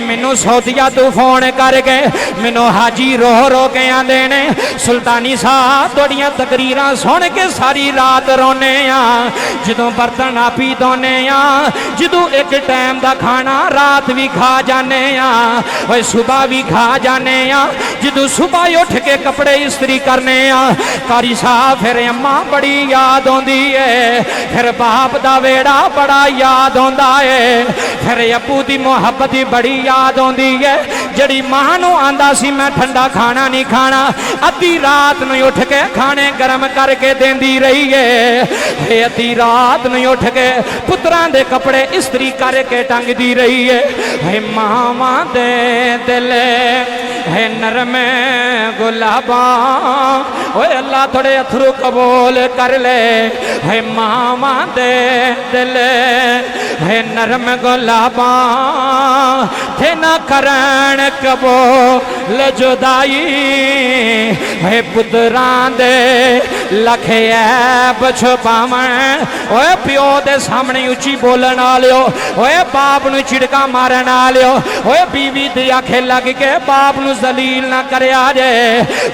मैनू सौदिया तू फोन करके मैनू हाजी रो रो के आंदे ने सुल्तानी साहब तुहाड़ियां तकरीरां सुन के सारी रात रोने आ, जदों बर्तन आपी धोने आ, जदों एक टाइम दा खाना रात भी खा जाने आ, ओए सुबह भी खा जाने आ, जदों सुबह उठ के कपड़े इस्त्री करने आ कारी साहब फिर अम्मा बड़ी याद आउंदी है, फिर बाप दा वेड़ा बड़ा याद आउंदा है, फिर अप्पू दी मुहब्बत ही बड़ी याद आउंदी है जड़ी मां नूं आंदा सी मैं ठंडा खाना नहीं खाना, अद्धी रात नूं उठ के खाने गर्म करके देंदी रही है, अद्धी रात नूं उठ के पुत्रां दे कपड़े इस्त्री करके टंगदी रही है। मामा दे दिल है नरम गुलाबा, ओए अल्लाह थोड़े अथरू कबूल कर ले, है मामा दे दिल है नरम गुलाबा, थे ना करण कबूल जुदाई, है पुत्रां दे लखे ऐब छुपावन, ओए प्यो दे सामने उच्ची बोलन वालियो, ओए बाप नूं झिड़का मारन वालियो, ओए बीवी दी आखे लग के बाप नूं जलील ना करया जे,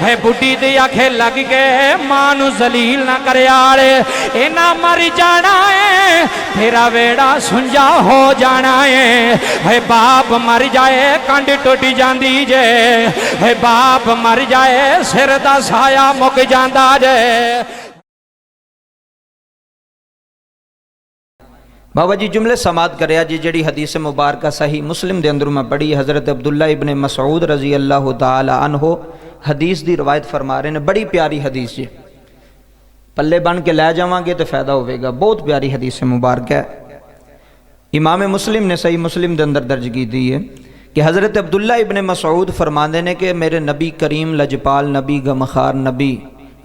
है बुढ़ी दी आखे लग के मां नूं जलील ना करया रे, इना मर जाना है तेरा वेड़ा सुंजा हो जाना है बाप मर जाए कंड टुट जांदी जे, है बाप मर जाए सिर दा साया मुक जांदा जे। बाबा जी जुमले समात करया जी, जड़ी हदीस मुबारक सही मुस्लिम दे अंदर मैं पढ़ी, हज़रत अब्दुल्ला इब्ने मसऊद रजी अल्लाह ताला अन्हो हदीस दी रवायत फरमा रहे हैं। बड़ी प्यारी हदीस जी, पल्ले बन के लै जावांगे तो फायदा होगा, बहुत प्यारी हदीस मुबारक है। इमाम मुस्लिम ने सही मुस्लिम के अंदर दर्ज की दी है कि हज़रत अब्दुल्ला इब्ने मसऊद फरमाते ने कि मेरे नबी करीम लजपाल नबी गमखार नबी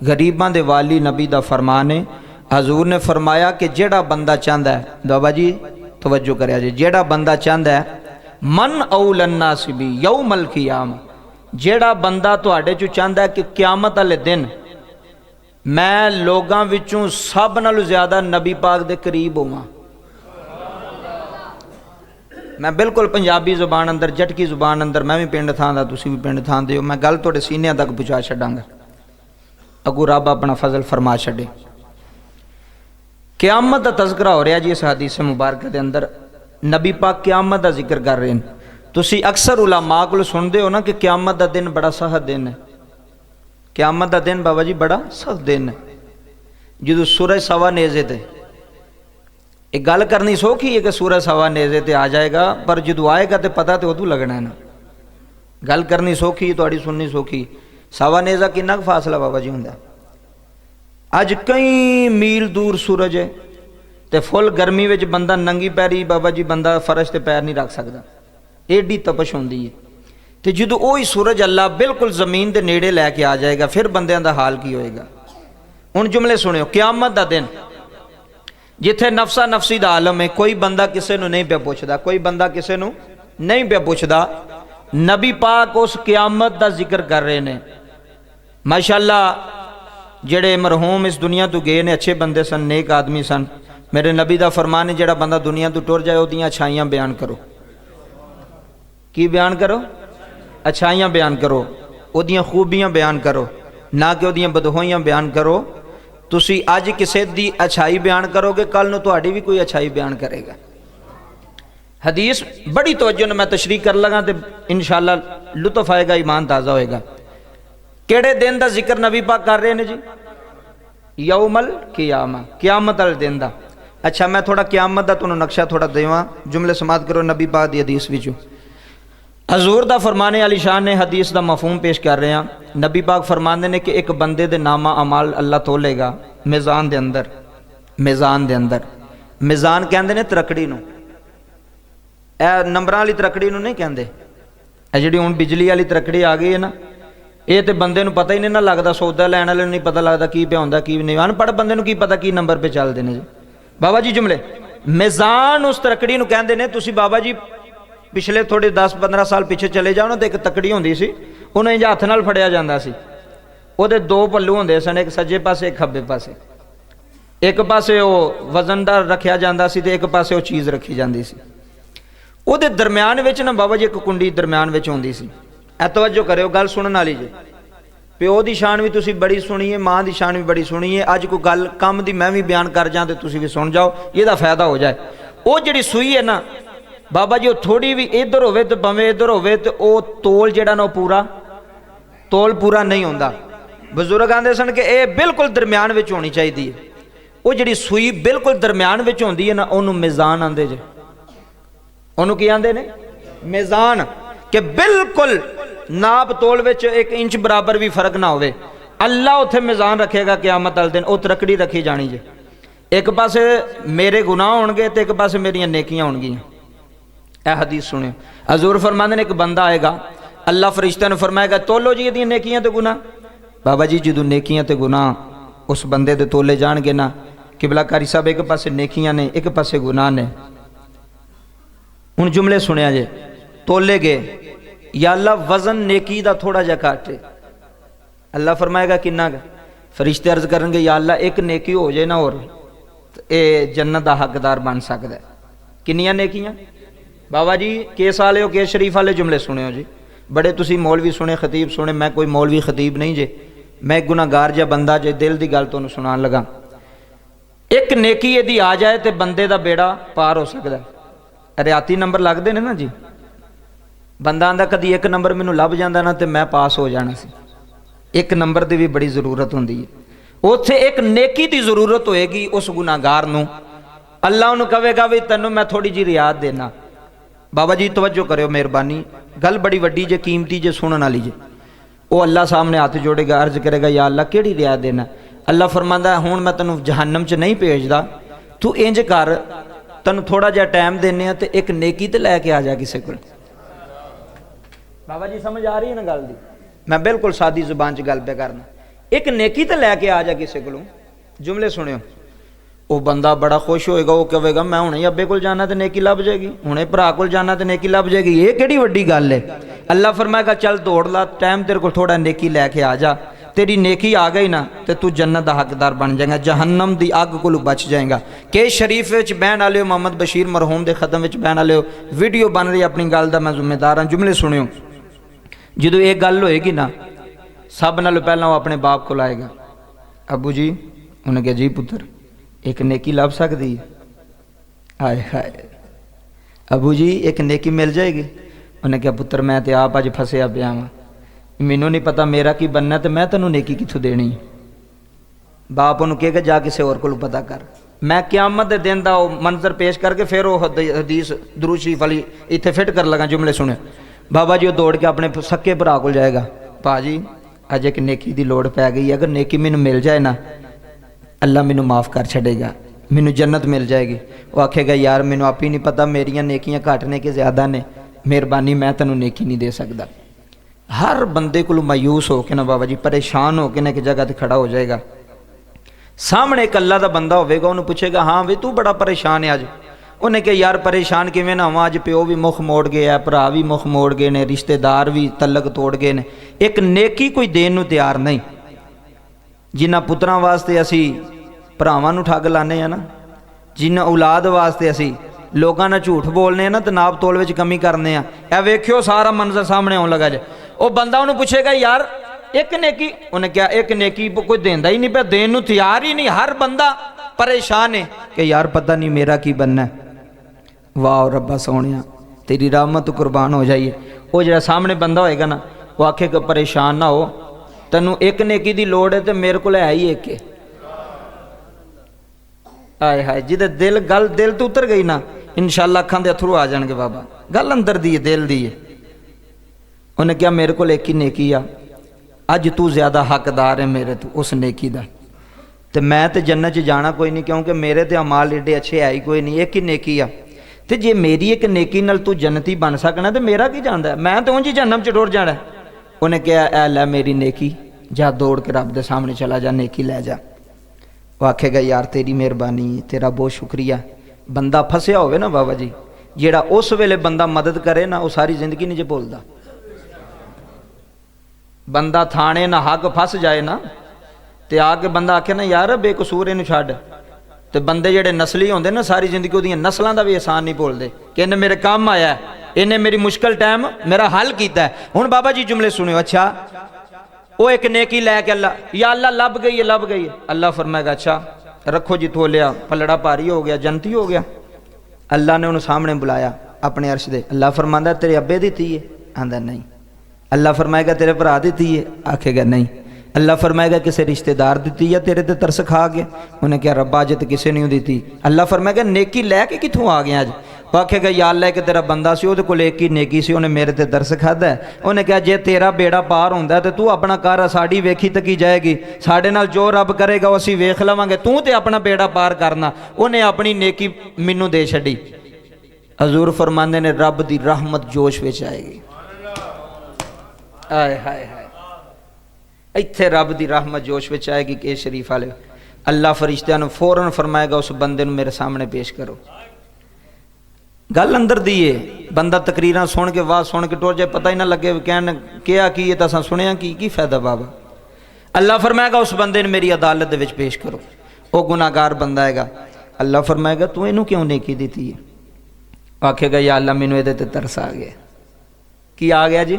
गरीबां दे वाली नबी दा फरमान है। हजूर ने फरमाया कि जेड़ा बंदा चाहता है, बाबा जी तवज्जो करया जी, जेड़ा बंदा चाहता है मन औलन्ना सिबी यौमल क़ियामा, जेड़ा बंदा तुहाडे चों चाहता है कि क्यामत वाले दिन मैं लोगां विचों सब नालों ज़्यादा नबी पाक दे करीब होवां, मैं बिल्कुल पंजाबी जुबान अंदर जटकी जुबान अंदर, मैं भी पिंड थां दा तुसीं भी पिंड थां दे हो, मैं गल तुहाडे सीनियां तक पहुँचा छड्डांगा, अगू रब अपना फजल फरमा छड्डे। क्यामत का तज़करा हो रहा जी इस हदीस मुबारक के अंदर, नबी पाक क्यामत का जिक्र कर रहे हैं। तुसी अक्सर उलमा को सुनते हो ना कि क्यामत का दिन बड़ा सख्त दिन है, क्यामत का दिन बाबा जी बड़ा सख्त दिन है, जो सूरज सवा नेजे ते, एक गल करनी सौखी है कि सूरज सवा नेजे ते आ जाएगा, पर जो आएगा तो पता तो उदू लगना है ना, गल करनी सौखी थोड़ी सुननी सौखी। सवा नेजा कितना फासला बाबा जी होंगे, अज कई मील दूर सूरज है तो फुल गर्मी में बंदा नंगी पैरी बाबा जी बंदा फर्श ते पैर नहीं रख सकता, एडी तपश होंदी है। तो जो वही सूरज अल्लाह बिल्कुल जमीन के नेड़े लैके आ जाएगा, फिर बंदियां दा हाल की होएगा। हुण जुमले सुनियो, क्यामत का दिन जिथे नफसा नफसी दा आलम है, कोई बंदा किसी नूं नहीं पे पुछदा, कोई बंदा किसी नूं नहीं पे पुछदा, नबी पाक उस क्यामत का जिक्र कर रहे हैं। माशाअल्लाह जेड़े मरहूम इस दुनिया तो गए ने अच्छे बंदे सन, नेक आदमी सन, मेरे नबी का फरमान है जेड़ा बंदा दुनिया तो टुर जाए उहदियां अच्छाइयां बयान करो, की बयान करो, अच्छाइयां बयान करो, उहदियां खूबियां बयान करो, ना कि उहदियां बदहोइयां बयान करो। तुसी अज किसी दी अच्छाई बयान करोगे, कल नूं तुहाडी भी कोई अच्छाई बयान करेगा। हदीस बड़ी तवज्जो मैं तशरीह कर लगा तो इंशाअल्लाह लुत्फ आएगा, ईमान ताज़ा होएगा। केड़े दिन का जिक्र नबी पाक कर रहे हैं जी? यौमल क़ियामा, क्यामत वाले दिन का। अच्छा मैं थोड़ा क्यामत का तुहानूं नक्शा थोड़ा देवां, जुमले समात करो नबी पाक दी हदीस विचों। हजूर दा फरमाने अली शान ने हदीस का मफहूम पेश कर रहे हैं। नबी पाक फरमाते हैं कि एक बंदे दे नामा अमाल अल्लाह तोलेगा मेज़ान दे अंदर, मेज़ान दे अंदर, मेज़ान कहते हैं तरकड़ी नूं, ए नंबरां वाली तरकड़ी नूं नहीं कहते, ए जिहड़ी हुण बिजली वाली तरकड़ी आ गई है ना, ये तो बंदे नूं पता ही नहीं ना लगता, सौदा लैण वाले नूं नहीं पता लगता की पे होंदा की नहीं, अनपढ़ बंदे नूं की पता की नंबर पे चलते हैं जी। बाबा जी जुमले मेज़ान उस तरकड़ी नूं कहंदे ने। तुसीं बाबा जी पिछले थोड़े 10-15 साल पिछे चले जाओ ना तो एक तकड़ी होंदी सी, उन्हें हथ नाल फड़िया जांदा सी, उहदे दो पल्लू होंदे सन, एक सज्जे पासे एक खब्बे पासे, एक पासे वो वजनदार रखिया जांदा सी ते एक पासे वो चीज़ रखी जांदी सी। ਉਹਦੇ ਦਰਮਿਆਨ ਵਿੱਚ ਨਾ ਬਾਬਾ ਜੀ ਇੱਕ ਕੁੰਡੀ ਦਰਮਿਆਨ ਵਿੱਚ ਹੁੰਦੀ ਸੀ। ਐ ਤਵੱਜੋ ਕਰਿਓ, ਗੱਲ ਸੁਣਨ ਵਾਲੀ ਜੇ। ਪਿਓ ਦੀ ਸ਼ਾਨ ਵੀ ਤੁਸੀਂ ਬੜੀ ਸੁਣੀ ਹੈ, ਮਾਂ ਦੀ ਸ਼ਾਨ ਵੀ ਬੜੀ ਸੁਣੀ ਹੈ। ਅੱਜ ਕੋਈ ਗੱਲ ਕੰਮ ਦੀ ਮੈਂ ਵੀ ਬਿਆਨ ਕਰ ਜਾਂ ਤੇ ਤੁਸੀਂ ਵੀ ਸੁਣ ਜਾਓ, ਇਹਦਾ ਫਾਇਦਾ ਹੋ ਜਾਏ। ਉਹ ਜਿਹੜੀ ਸੂਈ ਹੈ ਨਾ ਬਾਬਾ ਜੀ, ਉਹ ਥੋੜੀ ਵੀ ਇੱਧਰ ਹੋਵੇ ਤੇ ਭਾਵੇਂ ਇੱਧਰ ਹੋਵੇ ਤੇ ਉਹ ਤੋਲ ਜਿਹੜਾ ਨਾ ਉਹ ਤੋਲ ਪੂਰਾ ਨਹੀਂ ਹੁੰਦਾ। ਬਜ਼ੁਰਗ ਆਂਦੇ ਸਨ ਕਿ ਇਹ ਬਿਲਕੁਲ ਦਰਮਿਆਨ ਵਿੱਚ ਹੋਣੀ ਚਾਹੀਦੀ ਹੈ। ਉਹ ਜਿਹੜੀ ਸੂਈ ਬਿਲਕੁਲ ਦਰਮਿਆਨ ਵਿੱਚ ਹੁੰਦੀ ਹੈ ਨਾ, ਉਹਨੂੰ ਮਿਜ਼ਾਨ ਆਂਦੇ ਜੇ। ਉਹਨੂੰ ਕੀ ਆਂਦੇ ਨੇ? ਮਿਜ਼ਾਨ। ਕਿ ਬਿਲਕੁਲ ਨਾਪ ਤੋਲ ਵਿੱਚ 1 ਇੰਚ ਬਰਾਬਰ ਵੀ ਫਰਕ ਨਾ ਹੋਵੇ। ਅੱਲਾ ਉੱਥੇ ਮਿਜ਼ਾਨ ਰੱਖੇਗਾ ਕਿਆਮਤ ਵਾਲੇ ਦਿਨ। ਉਹ ਤਰਕੜੀ ਰੱਖੀ ਜਾਣੀ ਜੇ। ਇੱਕ ਪਾਸੇ ਮੇਰੇ ਗੁਨਾਹ ਹੋਣਗੇ ਤੇ ਇੱਕ ਪਾਸੇ ਮੇਰੀਆਂ ਨੇਕੀਆਂ ਹੋਣਗੀਆਂ। ਇਹ ਹਦੀਸ ਸੁਣਿਓ। ਹਜ਼ੂਰ ਫਰਮਾਉਂਦੇ ਨੇ ਇੱਕ ਬੰਦਾ ਆਏਗਾ, ਅੱਲਾ ਫਰਿਸ਼ਤਿਆਂ ਨੂੰ ਫਰਮਾਏਗਾ ਤੋਲੋ ਜੀ ਇਹਦੀਆਂ ਨੇਕੀਆਂ ਤੇ ਗੁਨਾਹ। ਬਾਬਾ ਜੀ ਜਦੋਂ ਨੇਕੀਆਂ ਤੇ ਗੁਨਾਹ ਉਸ ਬੰਦੇ ਦੇ ਤੋਲੇ ਜਾਣਗੇ ਨਾ, ਕਿਬਲਾਕਾਰੀ ਸਾਹਿਬ, ਇੱਕ ਪਾਸੇ ਨੇਕੀਆਂ ਨੇ ਇੱਕ ਪਾਸੇ ਗੁਨਾਹ ਨੇ। ਹੁਣ ਜੁਮਲੇ ਸੁਣਿਆ ਜੇ। ਤੋਲੇ ਗਏ, या अल्लाह वजन नेकी का थोड़ा जा घट है। अल्लाह फरमाएगा किन्ना का? फरिश्ते अर्ज करेंगे या अल्लाह एक नेकी हो जाए ना और ये जन्नत का हकदार बन सकता है। किन्नियां नेकियां? बाबा जी केस वाले हो, केस शरीफ वाले जुमले सुने हो जी। बड़े तुसी मौलवी सुने, खतीब सुने। मैं कोई मौलवी खतीब नहीं जे, मैं एक गुनाहगार जा बंदा जे। दिल की गल तुहानूं सुनान लगा। एक नेकी यदि आ जाए तो बंदे का बेड़ा पार हो सकता है। रियाती नंबर लगते हैं ना जी। बंदा आंदा कदी 1 नंबर मैनू लभ जाता ना तो मैं पास हो जाना सी। 1 नंबर की भी बड़ी जरूरत होंदी है। उत्थे एक नेकी की जरूरत होएगी उस गुनाहगार नूं। अल्लाह उन्होंने कहेगा भी तैनूं मैं थोड़ी जी रियायत देना। बाबा जी तवज्जो करो, मेहरबानी, गल बड़ी वड्डी जे, कीमती जे, सुनने वाली जे। वो अल्लाह सामने हाथ जोड़ेगा, अर्ज करेगा या अल्लाह केड़ी रियायत देना? अल्लाह फरमांदा हुण मैं तैनूं जहन्नम च नहीं भेजदा, तू इंज कर, तैनूं थोड़ा जिहा टाइम देने ते एक नेकी ते लैके आ जा किसी कोल। बाबा जी समझ आ रही है ना गल दी? मैं बिल्कुल सादी जुबान च गल पे करना। एक नेकी तो लैके आ जा किसी को। जुमले सुनियो। वो बंदा बड़ा खुश होएगा, वो कहेगा मैं हुणे अब्बे कोल जाना तो नेकी लभ जाएगी, हुणे भरा कोल जाना तो नेकी लभ जाएगी। ये केड़ी वड्डी गल है? अल्लाह फरमाएगा चल दौड़ ला, टाइम तेरे को थोड़ा नेकी लैके आ जा। तेरी नेकी आ गई ना तो तू जन्नत का हकदार बन जाएगा, जहन्नम की अग को बच जाएगा। के शरीफ बहन वाले मोहम्मद बशीर मरहूम के खत्म बहन वाले वीडियो बन रही अपनी गल का, मैं जिम्मेदार हाँ। जुमले सुनियो। जो ये गल होएगी ना, सब नालों पहला वो अपने बाप को आएगा। अबू जी, उन्हें कहा जी पुत्र एक नेकी लभ सकती है? आए हाय अबू जी एक नेकी मिल जाएगी? उन्हें कहा पुत्र मैं तो आप अज फसिया पिया वा, मैनू नहीं पता मेरा की बनना, तो मैं तेनों नेकी कित्थों देनी? बाप उन्होंने कहेगा जा किसी होर को पता कर। मैं क्यामत के दिन का मंजर पेश करके फिर वो हदीस दुरूद शरीफ वाली इत्थे फिट कर लगा। जुमले सुने। बाबा जी वो दौड़ के अपने सक्के भरा को जाएगा, भाजी अज एक नेकी की लोड़ पै गई, अगर नेकी मैनू मिल जाए ना अल्लाह मैनू माफ़ कर छड़ेगा, मैनू जन्नत मिल जाएगी। वो आखेगा यार मैनू आप ही नहीं पता मेरियां नेकियां घट ने कि ज़्यादा ने, मेहरबानी मैं तेनू नेकी नहीं दे सकता। हर बंदे को मायूस होकर ना बाबा जी परेशान होकर ना एक जगह पर खड़ा हो जाएगा। सामने एक अल्लाह का बंदा होगा, उन्होंने पूछेगा हाँ भी तू बड़ा परेशान है अज? उन्हें कहा यार परेशान किवें ना होवां, अज प्यो भी मुख मोड़ गया, भरा भी मुख मोड़ गए ने, रिश्तेदार भी तलक तोड़ गए ने, एक नेकी कोई देन नूं तैयार नहीं। जिन्हां पुत्रां वास्ते असी भरावां नूं ठग लाने आ ना, जिन्हां औलाद वास्ते असी लोगों ने झूठ बोलने ना, तो नाप तोल विच कमी करने आ। ए वेखियो सारा मंजर सामने आउण लगा जे। वो बंदा उन्होंने पूछेगा यार एक नेकी? उन्हें क्या एक नेकी कोई देंदा ही नहीं पिया, देन नूं तैयार ही नहीं। हर बंदा परेशान है कि यार पता नहीं मेरा की बनना है। वाह रब्बा सोहणिया तेरी रहमत कुर्बान हो जाइए। वो जो सामने बंदा होएगा ना, वो आखेगा परेशान ना हो, तैनू एक नेकी की लोड़ है तो मेरे को है ही एक है। आए हाय जिदे दिल गल दिल तो उतर गई ना, इंशाअल्लाह अखां दे अथरू आ जाणगे। बाबा गल अंदर दी है, दिल दी है। उन्हें क्या मेरे को एक ही नेकी आ, अज तू ज़्यादा हकदार है मेरे तो उस नेकी का, तो मैं तो जन्नत च जाना कोई नहीं, क्योंकि मेरे तो अमाल एडे अच्छे है ही कोई नहीं, एक ही नेकी आ। तो जे मेरी एक नेकी नाल तू जन्नती बन सकना तो मेरा की जांदा है, मैं तो उंज ही जन्नम च टुर जाना। उन्हें कहा ऐ लै मेरी नेकी, जा दौड़ के रब दे सामने चला जा, नेकी लै जा। वो आखेगा यार तेरी मेहरबानी, तेरा बहुत शुक्रिया। बंदा फसिया होवे ना बाबा जी, जेड़ा उस वेले बंदा मदद करे ना, वो सारी जिंदगी नहीं जे भुलदा। बंदा थाने ना हक फस जाए ना, तो आके बंदा आखे ना यार बेकसूर इनू छड्ड, तो बंदे जेडे नस्ली होंदे ना सारी जिंदगी उहदियां नस्लां दा भी एहसान नहीं भुलदे। कि इन्हें मेरे काम आया है, इन्हें मेरी मुश्किल टाइम मेरा हल किया है। हुण बाबा जी जुमले सुनियो। अच्छा वो एक नेकी लैके अल्लाह या अल्लाह लब गई है, लब गई है। अल्लाह फरमाएगा अच्छा रखो जी तोलिया, पलड़ा भारी हो गया, जनती हो गया। अल्लाह ने उन्हें सामने बुलाया अपने अर्श दे। अल्लाह फरमांदा तेरे अब्बे दी थी है, आंदा नहीं। अल्लाह फरमाएगा तेरे भरा दी थी है, आखेगा नहीं। अल्लाह फरमाएगा किसी रिश्तेदार दी या तेरे ते तरस खा गया, उन्हें क्या रब्बा अज तो किसी नहीं दी। अल्लाह फरमाएगा नेकी लैके कितों आ गया अज? वो आखेगा या अल्लाह कि तेरा बंदा सी, वो कोल एक ही नेकी सी, उन्हें मेरे ते तरस खादा है। उन्हें कहा जे तेरा बेड़ा पार होंदा तो तू अपना कर, साड़ी वेखी तकी जाएगी, साढ़े नाल जो रब करेगा वो असीं वेख लवांगे, तू ते अपना बेड़ा पार करना। उन्हें अपनी नेकी मैनू दे छड़ी। हजूर फरमांदे ने रब दी रहमत जोश विच आएगी। आए हाय हाय, इत्थे रब दी रहमत जोश विच आएगी कि शरीफ वाले। अल्लाह फरिश्तियां नूं फौरन फरमाएगा उस बंदे नूं मेरे सामने पेश करो। गल अंदर दी है, बंदा तकरीरां सुन के वाह सुन के टुर जाए, पता ही ना लगे कहन क्या की है, तो सुनिया की फायदा बाबा। अल्लाह फरमाएगा उस बंदे ने मेरी अदालत दे विच पेश करो। वो गुनाहगार बंदा हैगा। अल्लाह फरमाएगा तू इनू क्यों नेकी दी है? आखेगा या अल्लाह मैनू इहदे ते तरस आ गया। की आ गया जी?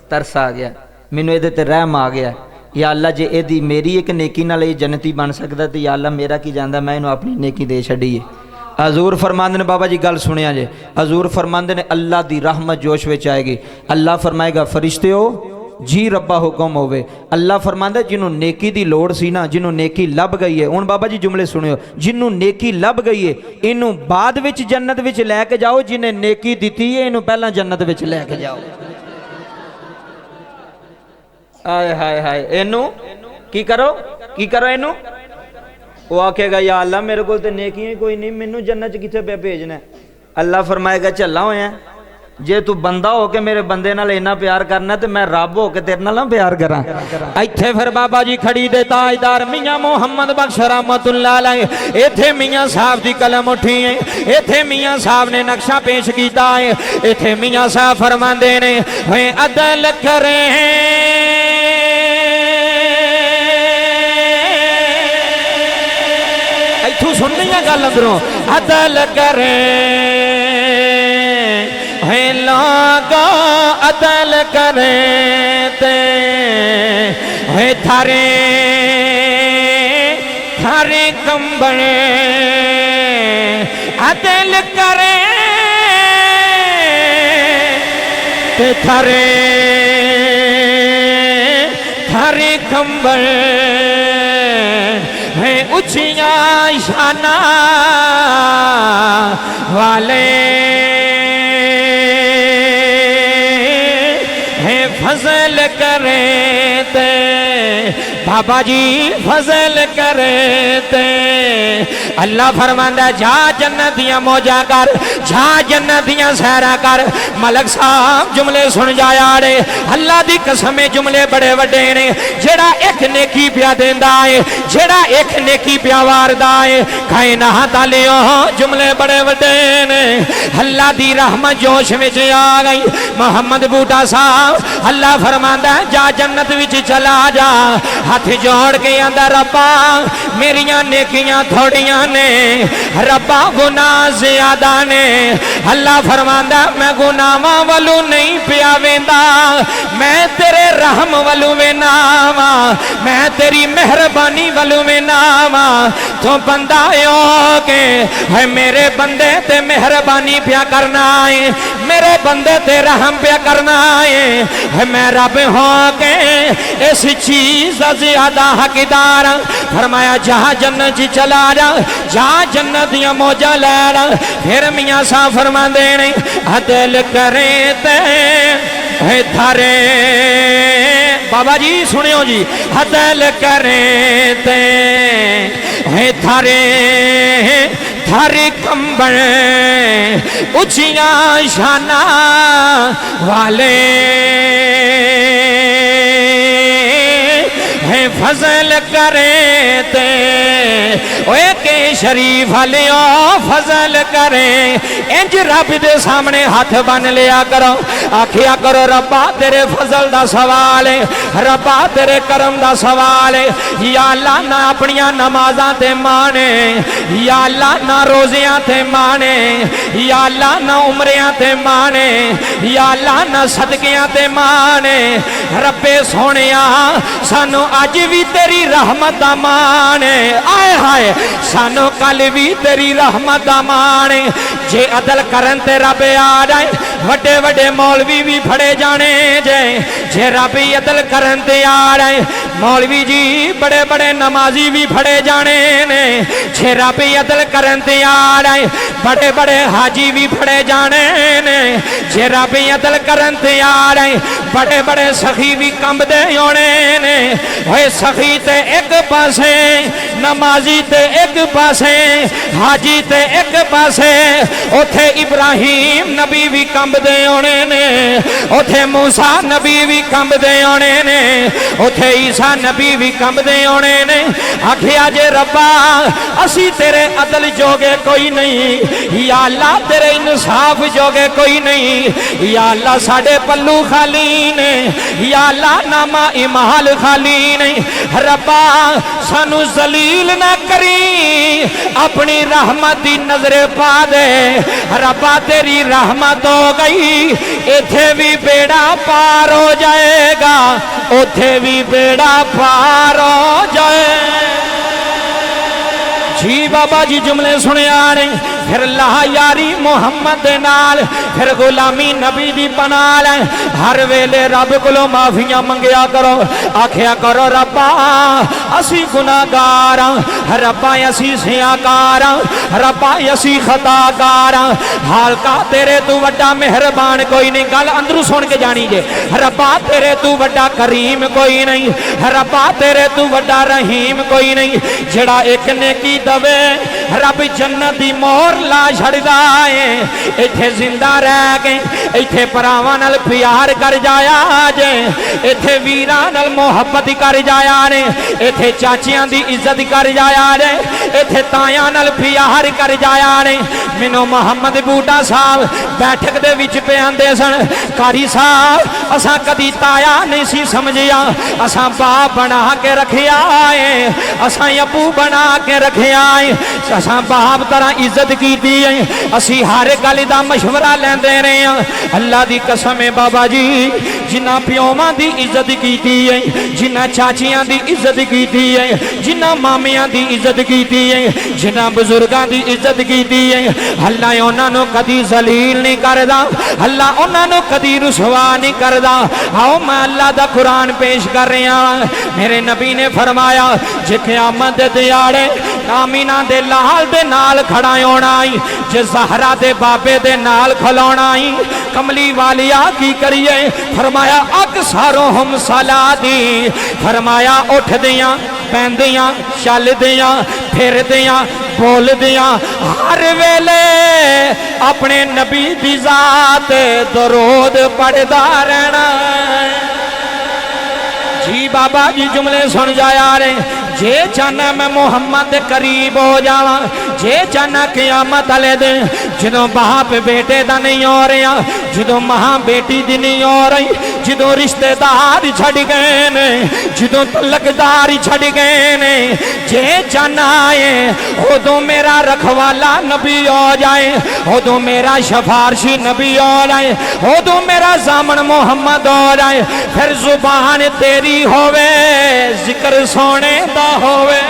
तरस आ गया, मैनू इहदे ते रहम आ गया। या अल्लाह जे एदी मेरी एक नेकी नाल ये जन्नती बन सकदा तो या अल्लाह मेरा की जांदा, मैं इनू अपनी नेकी दे छड़ी है। हजूर फरमांदे ने बाबा जी गल सुनिया जे, हजूर फरमांदे ने अल्लाह दी रहमत जोश विच आएगी। अल्लाह फरमाएगा फरिश्ते हो जी रब्बा हुक्म होवे। अल्लाह फरमांदा जिन्हों नेकी दी लोड़ सी ना, जिन्हों नेकी लब गई है, हुण बाबा जी जुमले सुनियो, जिन्हों नेकी लब गई है इनू बाद विच जन्नत विच लैके जाओ, जिन्हें नेकी दिती है इनू पहला जन्नत विच लैके जाओ। आए हाय हाय, इनू की करो इनू? वो आखेगा या अल्लाह मेरे को नेकियां कोई नहीं, मैनू जन्नत च किथे पे भेजना है? अल्लाह फरमाएगा चला होया, जे तू बंदा हो के मेरे बंदे नाल इन्ना प्यार करना तो मैं रब हो के तेरे नाल प्यार करा। इत्थे फिर बाबा जी खड़ी दे ताजदार मियां मोहम्मद बख्श रहमतुल्लाह अलैह, इत्थे मियां साहब दी कलम उठी है, इत्थे मियां साहब ने नक्शा पेश किया है। इत्थे मियां साहब फरमांदे ने वे अदल करें सुननी है गल अंदरों, अदल करें है लोगो अदल करें ते है थारे थारे कंबड़े अदल करें ते थारे थारे कंबड़े है ऊंचिया शाना वाले है फजल करें ते बाबा जी फजल करें ते। अल्लाह फरमांदा जा जन्नत दियां मौजा कर, जा जन्नत दियां सैरा कर। मलक साहब जुमले सुन जाया रे, अल्लाह दी कसम जुमले बड़े वड्डे ने। जेड़ा एक नेकी पिया देंदा है, जेड़ा एक नेकी पिया वारदा है, कायनात वालियो जुमले बड़े वड्डे ने। अल्लाह दी रहमत जोश विच आ गई। मोहम्मद बूटा साहब अल्लाह फरमांदा जा जन्नत विच चला जा, हाथ जोड़ के आंदा रब्बा मेरियां नेकियां थोड़ियां ने, रब्बा गुनाह ज्यादा ने। अल्लाह फरमांदा मैं गुनाहां वालू नहीं पिया वेंदा, मैं तेरे रहम वालू वेना वा, मैं तेरी मेहरबानी वालू वेना वा। तो बंदा हो के है मेरे बंदे ते मेहरबानी पिया करना है, मेरे बंदे ते रहम पिया करना है। मैं रब हो के इस चीज का ज्यादा हकदार। फरमाया जहाँ जन्नत चला जा जन्नत दियां मौजा लैना। फिर मियां साहब फरमांदे ने अदल करें ते थारे बाबा जी सुनियो जी, अदल करें ते थारे थारे कंबल ऊंचिया शाना वाले है फजल करे ते ओए के शरीफ लियो फजल करें। इंज रब दे सामने हाथ बन लिया करो, आखिया करो रब्बा तेरे फजल दा सवाल है, रब्बा तेरे करम दा सवाल है। या अल्लाह ना अपनियां नमाजां ते माने, या अल्लाह ना रोज़ियां ते माने, या अल्लाह ना उमरियां ते माने, या अल्लाह ना सदकियां ते माने। रब्बे सोनिया सानू अज भी तेरी रहमत दा माने, आए हाय सानू कल भी तेरी रहमत दा माने। जे अदल करन ते रब आ जाए, वड्डे वड्डे मौलवी भी फड़े जाने जे रब अदल करन ते आ जाए, मौलवी जी बड़े बड़े नमाजी भी फड़े जाने ने। जे रब अदल करन ते आ जाए, बड़े बड़े हाजी भी फड़े जाने ने। जे रब अदल करन ते आ जाए, बड़े बड़े सखी भी कंबदे होने ने। ओए सखी ते एक पासे, नमाजी ते एक पासे, हाजी ते एक पासे, उथे इब्राहिम नबी भी कंबदे होने ने, उथे मूसा नबी भी कंबदे होने ने, उथे ईसा नबी भी कंबदे होने ने। आखिया जे रब्बा असी तेरे अदल जोगे कोई नहीं, या अल्लाह तेरे इंसाफ जोगे कोई नहीं, या अल्लाह साडे पल्लू खाली ने, या अल्लाह नामा इमाल खाली नहीं। रब्बा सानू जलील ना करी, अपनी रहमत दी नजर पा दे। रब्बा तेरी रहमत हो गई, इथे भी बेड़ा पार हो जाएगा, उथे भी बेड़ा पार हो जाए। जी बाबा जी जुमले सुने आ रहे, फिर अल्लाह यारी मुहम्मद दे नाल, फिर गुलामी नबी दी बना ले। हर वेले रब कोलों माफियां मंगया करो, आखिया करो रब्बा असी गुनाहगार, रब्बा असी सियाकार, रब्बा असी खताकार। हालका तेरे तू वड्डा मेहरबान कोई नहीं, गल अंदरू सुन के जानी जे। रब्बा तेरे तू वड्डा करीम कोई नहीं, रब्बा तेरे तू वड्डा रहीम कोई नहीं। जेड़ा एक नेकी दवे रब जन्नत दी मोहर ला छड़दा है। इथे जिंदा रह के इथे भरावां नाल प्यार कर जाया जे, इथे वीरां नाल मोहब्बत कर जाया ने, इथे चाचियां दी इज्जत कर जाया ने, इथे तायां नाल प्यार कर जाया ने। मैनू मोहम्मद बूटा साहब बैठक दे विच पे आंदे सन, कारी साहब असां कदी ताया नहीं सी समझिया, असां बाप बना के रखिया है, असां अबू बना के रखिया है, असां बाप तरह इज्जत की है। असी हर गल दा मशवरा लेंदे रहे हैं। अल्लाह दी कसम है बाबा जी, जिन्ना प्योवां दी इज्जत की है, जिन्ना चाचियां दी इज्जत की है, जिन्ना मामियां दी इज्जत की है, जिन्ना बुजुर्गां दी इज्जत की है, अल्लाह उन्होंने कदी जलील नहीं करदा, अल्लाह उन्होंने कदी रुसवा नहीं करदा। आओ मैं अल्लाह दा कुरान पेश कर रहा। मेरे नबी ने फरमाया जे क़यामत दे दिहाड़े आमीना दे लाल दे नाल खड़ा होना आई, जे ज़हरा दे बाबे दे नाल खलोना आई, कमली वालिया की करिए। फरमाया अक्सरुहुम सलादी, फरमाया उठ दियां पैंदियां चलदियां फिरदियां बोलदियां हर वेले अपने नबी दी जात दरूद पढ़दा रहना। जी बाबा जी जुमले सुन जाया रे। जे चाहना मैं मुहम्मद के करीब हो जावा, जे चाहना क़यामत वाले दिन जो बाप बेटे का नहीं हो रहा, जो मां बेटी की नहीं हो रही, जो रिश्तेदार छड़ गए ने, जो तलकदार छड़ गए ने, जे चाहना है उदों मेरा रखवाला नबी हो जाए, उदों मेरा शफारशी नबी हो जाए, उदों मेरा जामन मुहम्मद हो जाए। फिर जुबान तेरी होवे जिक्र सोने दा होवे।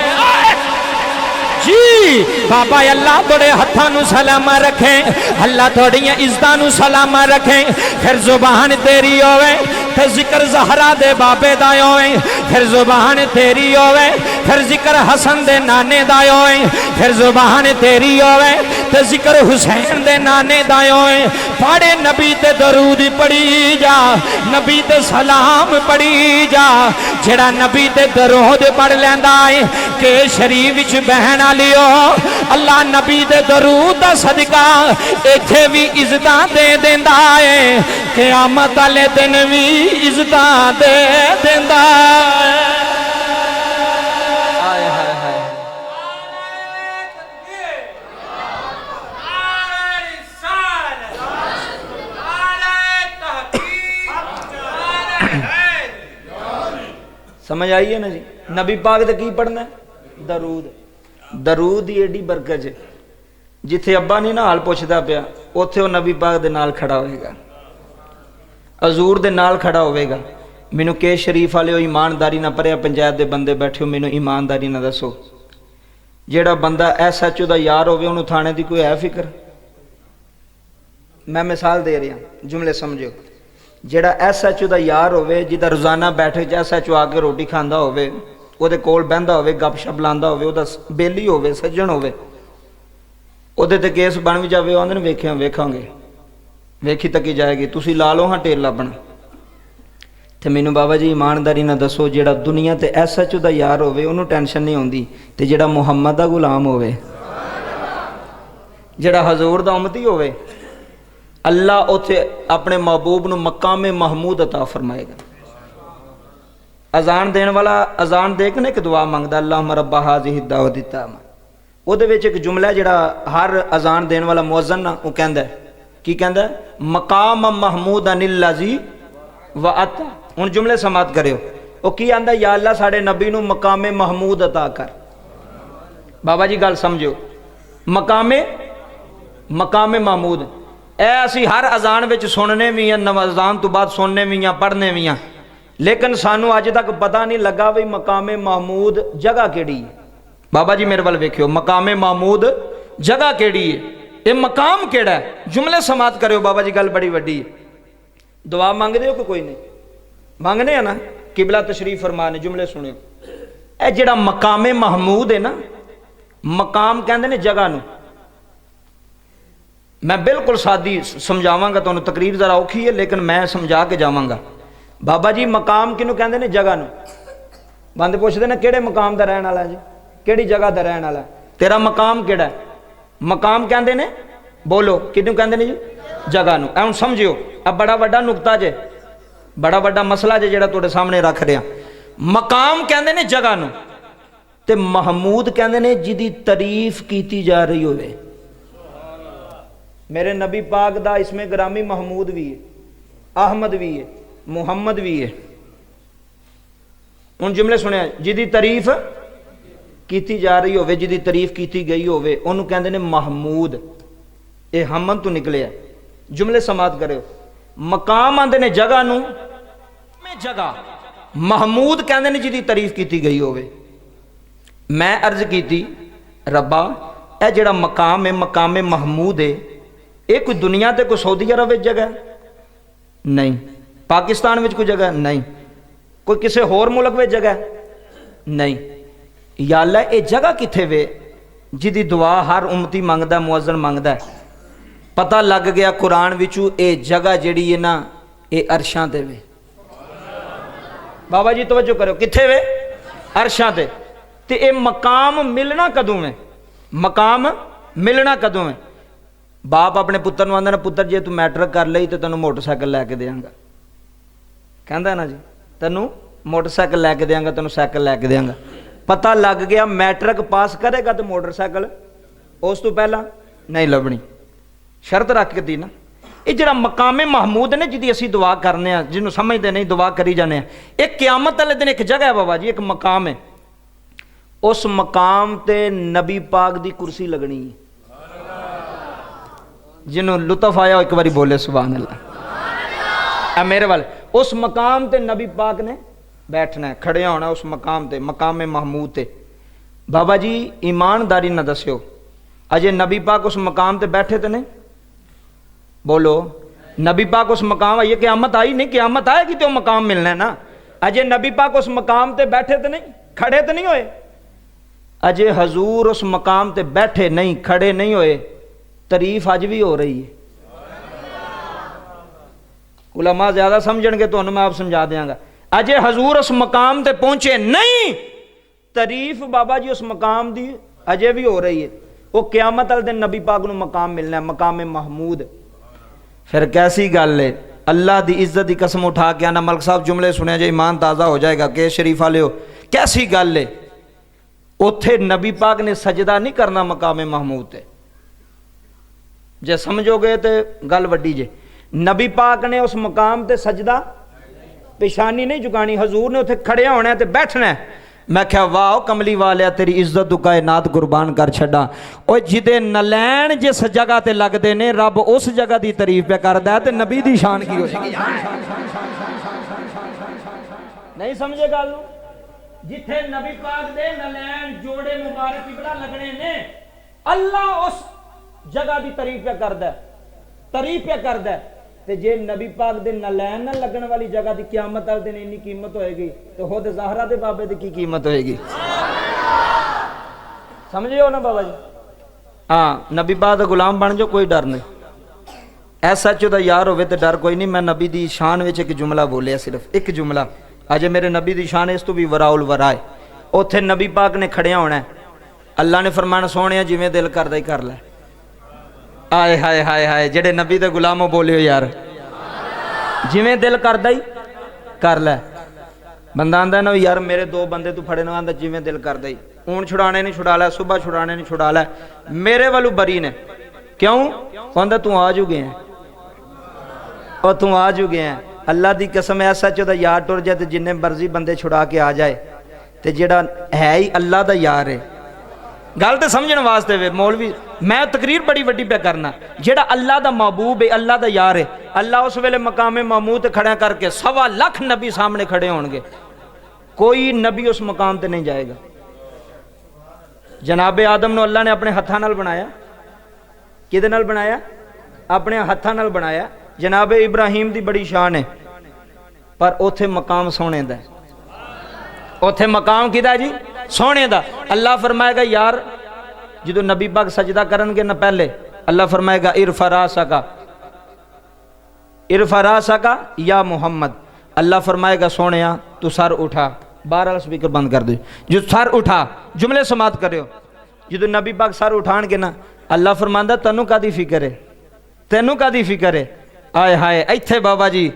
जी बाबा अल्लाह थोड़े हथां सलाम रखे, अल्लाह थोड़ियां इज्जतां सलाम रखे। फिर जुबान तेरी होवे, फिर जिक्र ज़हरा दे बाबे दा होवे, फिर जुबान तेरी होवे, फिर जिक्र हसन दे नाने दा होवे, फिर जुबान तेरी होवे, फिर जिक्र हुसैन दे नाने दा होवे। पाड़े नबी ते दरूद पढ़ी जा, नबी ते सलाम पढ़ी जा। जेड़ा नबी ते दरूद पढ़ लैंदा है के शरीफ विच बहन लियो, अल्लाह नबी दे दरूद दा सदका इथे भी इज्जतां दे देंदा है, क़यामत वाले दिन भी इज्जतां दे देंदा है। समझ आई है ना जी। नबी पाक दे की पढ़ना दरूद, दरूद ही एडी बरकत है। जिथे अब्बा नहीं ना हाल पुछदा पिया उत्थे वो नबी पाक दे नाल खड़ा होएगा, हजूर दे नाल खड़ा होएगा। मैनू के शरीफ वाले ईमानदारी ना पढ़िया पंचायत दे बंदे बैठे हो, मैनू ईमानदारी ना दसो, जेड़ा बंदा SHO दा यार होवे उन्होंने थाने की कोई है फिक्र? मैं मिसाल दे रहा, जुमले समझो। जेड़ा SHO दा यार होवे, जिदा रोजाना बैठक च SHO आके रोटी खांदा होवे, ਉਹਦੇ ਕੋਲ ਬਹਿੰਦਾ ਹੋਵੇ, ਗੱਪਸ਼ਪ ਲਾਉਂਦਾ ਹੋਵੇ, ਉਹਦਾ ਬੇਲੀ ਹੋਵੇ, ਸੱਜਣ ਹੋਵੇ, ਉਹਦੇ ਤੇ ਕੇਸ ਬਣ ਵੀ ਜਾਵੇ, ਆਂਦੇ ਨੇ ਵੇਖਿਆ ਵੇਖਾਂਗੇ, ਵੇਖੀ ਤੱਕੀ ਜਾਏਗੀ, ਤੁਸੀਂ ਲਾ ਲਓ ਹਾਂ ਢੇਲਾ ਆਪਣਾ। ਤੇ ਮੈਨੂੰ ਬਾਬਾ ਜੀ ਇਮਾਨਦਾਰੀ ਨਾਲ ਦੱਸੋ, ਜਿਹੜਾ ਦੁਨੀਆ ਤੇ SHO ਦਾ ਯਾਰ ਹੋਵੇ ਉਹਨੂੰ ਟੈਨਸ਼ਨ ਨਹੀਂ ਆਉਂਦੀ, ਤੇ ਜਿਹੜਾ ਮੁਹੰਮਦ ਦਾ ਗੁਲਾਮ ਹੋਵੇ, ਜਿਹੜਾ ਹਜ਼ੂਰ ਦਾ ਉਮਤੀ ਹੋਵੇ, ਅੱਲਾਹ ਉੱਥੇ ਆਪਣੇ महबूब ਨੂੰ ਮਕਾਮ महमूद अता फरमाएगा। अजान देने वाला अजान दे के ना एक दुआ मंगदा, अल्लाह रब्बा हाज़िहि दावत तामा, ਉਹਦੇ ਵਿੱਚ ਇੱਕ ਜੁਮਲਾ ਜਿਹੜਾ ਹਰ ਅਜ਼ਾਨ ਦੇਣ ਵਾਲਾ ਮੁਅੱਜ਼ਨ ਨਾ ਉਹ ਕਹਿੰਦਾ, ਕੀ ਕਹਿੰਦਾ? ਮਕਾਮ महमूद अनिल्लाजी व अता। ਹੁਣ ਜੁਮਲੇ ਸਮਾਤ ਕਰਿਓ, ਉਹ ਕੀ ਆਂਦਾ? ਯਾ ਅੱਲਾ ਸਾਡੇ ਨਬੀ ਨੂੰ ਮਕਾਮ महमूद अता कर। ਬਾਬਾ ਜੀ ਗੱਲ ਸਮਝਿਓ, ਮਕਾਮ महमूद ਇਹ ਅਸੀਂ ਹਰ ਅਜ਼ਾਨ ਵਿੱਚ ਸੁਣਨੇ ਵੀ ਆ, ਨਵਾਂ ਅਜ਼ਾਨ ਤੋਂ ਬਾਅਦ ਸੁਣਨੇ ਵੀ ਆ, ਪੜ੍ਹਨੇ ਵੀ ਆ, लेकिन सानू अज तक पता नहीं लगा भी मकामे महमूद जगह केड़ी है। बाबा जी मेरे वाल वेखियो, मकामे महमूद जगह केड़ी है, ये मकाम केड़ा है? जुमले समात करो बाबा जी, गल बड़ी वड्डी है। दुआ मंगदे हो कि कोई नहीं? मंगने है ना, किबला तशरीफ फरमाने। जुमले सुनियो, ए जिहड़ा मकामे महमूद है ना, मकाम कहंदे ने जगह नूं। मैं बिल्कुल सादी समझावांगा तुहानूं, तकरीर जरा औखी है लेकिन मैं समझा के जावांगा। बाबा जी मकाम किनू कहंदे ने? जगह नूं। बंदे पुछदे ने किहड़े मकाम दा रहण वाला जी, किहड़ी जगह दा रहण वाला, तेरा मकाम किहड़ा है? मकाम कहंदे ने, बोलो किनू कहंदे ने जी? जगह नूं। हुण समझियो, अब बड़ा वड्डा नुकता जे, बड़ा वड्डा मसला जे जिहड़ा तुहाडे सामने रख रिहा। मकाम कहंदे ने जगह नूं, ते महमूद कहंदे ने जिहदी तारीफ कीती जा रही होवे। मेरे नबी पाक दा इसमें ग्रामी महमूद भी है, अहमद भी है, मुहम्मद भी है। हुण जुमले सुनिया, जिहदी तारीफ कीती जा रही होवे, जिहदी तारीफ कीती गई होवे, उहनूं कहंदे ने महमूद। ये हमद तो निकले। जुमले समात करियो, मकाम आंदे ने जगह नूं, जगह महमूद कहंदे ने जिहदी तारीफ कीती गई होवे। मैं अर्ज कीती, रब्बा यह जिहड़ा मकाम है, मकामे महमूद है, ये कोई दुनिया ते कोई सऊदी अरब विच जगह नहीं, पाकिस्तान में कोई जगह नहीं, कोई किसी होर मुल्क में जगह नहीं। या अल्लाह ये जगह किथे वे जिहदी दुआ हर उम्मती मंगदा, मुअज्जन मंगदा? पता लग गया कुरान विचों, ये जगह जिहड़ी है ना, ये अरशां ते वे। बाबा जी तवज्जो करो, किथे वे? अरशां ते। ते ये मकाम मिलना कदों है? मकाम मिलना कदों है? बाप अपने पुत्र नूं आंदा ना, पुत्र जे तू मैट्रिक कर लई तो तैनूं मोटरसाइकिल लैके देंगा, कहंदा ना जी, तैनूं मोटरसाइकिल लैके देंगा, तैनूं साइकिल लैके देंगा। पता लग गया मैट्रिक पास करेगा तो मोटरसाइकिल उस तो पहला नहीं लभनी, शर्त रख के दी ना। ये जिहड़ा मकामे महमूद ने जिहदी असीं दुआ करने आ, जिन्हों समझते नहीं दुआ करी जाने, एक क़यामत वाले दिन एक जगह है बाबा जी, एक मकाम है, उस मकाम ते नबी पाक दी कुर्सी लगनी है। जिन्हों लुत्फ आया एक बारी बोले सुभान अल्लाह। मेरे वाले उस मकाम ते नबी पाक ने बैठना है, खड़े होना उस मकाम ते, मकाम महमूद ते। बाबा जी ईमानदारी ना दस्यो, अजे नबी पाक उस मकाम ते बैठे तो नहीं? बोलो, नबी पाक उस मकाम आई, क़यामत आई नहीं, क़यामत आएगी तो मकाम मिलना है ना। अजे नबी पाक उस मकाम ते बैठे तो नहीं, खड़े तो नहीं होए? अजे हजूर उस मकाम ते बैठे नहीं, खड़े नहीं होए, तारीफ अज भी हो रही है। उलमा ज्यादा समझणगे तो मैं आप समझा देंगा। अजे हजूर उस मकाम ते पहुंचे नहीं, तारीफ बाबा जी उस मकाम दी अजे भी हो रही है। वो क़यामत वाले दिन नबी पाक नूं मकाम मिलना है, मकाम महमूद। फिर कैसी गल है, अल्लाह की इज्जत की कसम उठा के आना। मलक साहब जुमले सुने जो ईमान ताज़ा हो जाएगा, के शरीफ वाले हो, कैसी गल है। उत्थे नबी पाक ने सजदा नहीं करना मकाम महमूद ते, जे समझोगे तो गल वड्डी जे। नबी पाक ने उस मकाम ते सजदा पेशानी नहीं झुकानी, हजूर ने उत्थे खड़िया होना है ते बैठना है। मैं क्या वाह कमली वालिया तेरी इज्जत तू कायनात कुर्बान कर छड़ा। ओ जिदे नलैन जिस जगह ते लगदे ने रब उस जगह दी तारीफ पे करदा है ते नबी दी शान की होगी। नहीं समझे गल नूं? जिथे नबी पाक दे नलैन जोड़े मुबारक किबला लगने ने अल्लाह उस जगह दी तारीफ पे करदा है, तारीफ पे करदा है। ते जे नबी पाक दे नलैन ना लगन वाली जगह दी क़यामत वाले दिन इन्नी कीमत होएगी तो खुद ज़हरा दे बाबे दी की कीमत होएगी। समझे हो ना बाबा जी? हाँ, नबी पाक दा गुलाम बन जाओ, कोई डर नहीं। SHO दा यार होवे ते डर कोई नहीं। मैं नबी दी शान विच एक जुमला बोलिया, सिर्फ एक जुमला। अजे मेरे नबी दी शान इस तो भी वराउल वरा है। उत्थे नबी पाक ने खड़िया होना है, अल्लाह ने फरमाना सोहणिया जिवें दिल करदा ही कर लै। आए हाय हाय हाय, जेड़े नबी दे गुलामों बोलियो यार, जिवें दिल करदा ही कर लै। बंदा आंदा ना यार मेरे दो बंदे तू फड़े ना, आंदा जिवें दिल करदा ही, हूं छुड़ाने नहीं छुड़ा लै, सुबह छुड़ाने नहीं छुड़ा लै, मेरे वालू बरी ने। क्यों? कहंदा तू आ जू गया, और तू आ जू गया। अल्लाह दी कसम SHO दा यार टुर जाए तो जिन्ने मर्जी बंदे छुड़ा के आ जाए ते जेड़ा है ही अल्लाह दा यार है। गल तो समझने वास्ते वे मौलवी, मैं तकरीर बड़ी वड्डी पे करना। जेड़ा अल्लाह दा महबूब है, अल्लाह दा यार है, अल्लाह उस वेले मकामे महमूद खड़ा करके 1.25 लाख नबी सामने खड़े होंगे, कोई नबी उस मकाम ते नहीं जाएगा। जनाबे आदम ने अल्लाह ने अपने हत्थां नाल बनाया, किदे नाल बनाया? अपने हत्थां नाल बनाया। जनाबे इब्राहिम दी बड़ी शान है, पर उथे मकाम सोने दा, उथे मकाम किदा जी? सोने दा। अल्लाह फरमाएगा यार जो नबी पाक सजदा करनगे ना, पहले अल्लाह फरमाएगा इरफा रासका या मोहम्मद। अल्लाह फरमाएगा सोने तू सर उठा, बाहर वाला स्पीकर बंद कर दो, जो सर उठा, जुमले समात करो। जो नबी पाक सर उठाणगे ना, अल्लाह फरमांदा तैनू कादी फिक्र है, तैनू कादी फिक्र है। आए हाय, इत्थे बाबा जी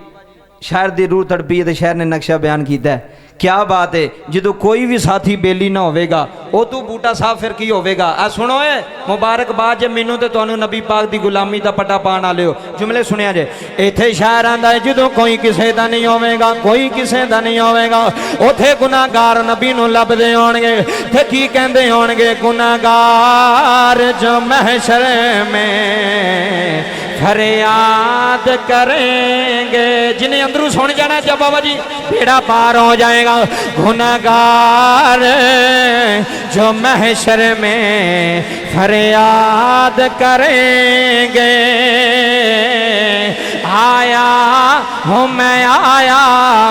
शहर की रूह तड़पी है, शहर ने नक्शा बयान किया है। क्या बात है, जो कोई भी साथी बेली ना होगा वो तू बूटा साहब फिर की होगा। आ सुनो है मुबारकबाद जे मैनू तो तुहानू नबी पाक की गुलामी का पटा पाण वाले हो। जुमले सुनिया जे, इत्थे शहर आंदा है जो कोई किसी का नहीं होगा, कोई किसी का नहीं होगा, उथे गुनाहगार नबी नू लभदे होणगे ते की कहंदे होणगे, गुनाहगार जो महशर में फरियाद करेंगे। जिन्हें अंदरू सुन जाना जब बाबा जी बेड़ा पार हो जाएगा। गुनाहगार जो महशर में फरियाद करेंगे, आया हूँ मैं आया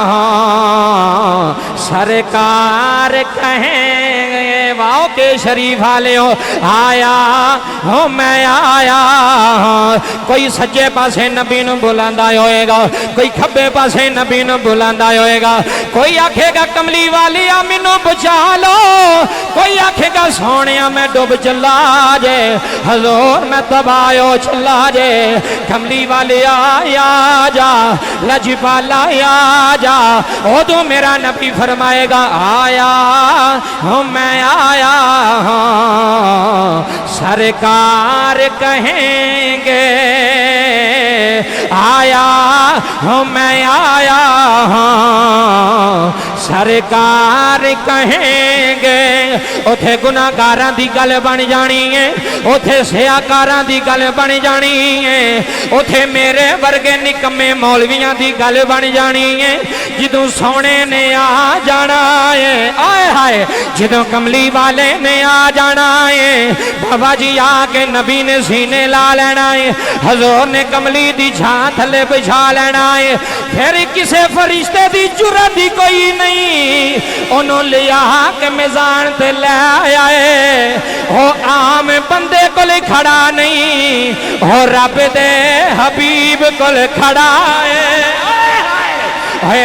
हूँ सरकार कहेंगे। वाओ के शरीफ वाले हो, आया हूँ मैं आया हूँ। कोई सज्जे पासे नबी नू बुलांदा होएगा, कोई खब्बे पासे नबी नू बुलांदा होएगा। कोई आखेगा कमली वाली आ मैनू बचा लो, कोई आखेगा सोने मैं डुब चला जे, हजूर मैं तबायो चला जे। कमली वाली आ जा, लजपाला आ जा, ओ तो मेरा नबी फरमाएगा आया हूँ मैं आया हूँ सरकार कहेंगे, आया हूँ मैं आया हूँ सरकार कहेंगे। उथे गुनाहगारां दी गल बन जानी है, उथे सियाकारां दी गल बन जानी है, उथे मेरे वर्गे निकम्मे मौलवियां दी गल बन जानी है। जिदों सोने ने आ जाना है, आए हाय जिदों कमली वाले ने आ जाना है, बाबा जी आके नबी ने सीने ला लेना है, हजूर ने कमली दी छां थले बिछा लेना है। फिर किसे फरिश्ते दी जुरत ही कोई नहीं, उन्हों लिया के मिजान ते ले आए। वो आम बंदे कोल खड़ा नहीं, वो रब दे हबीब कोल खड़ा है,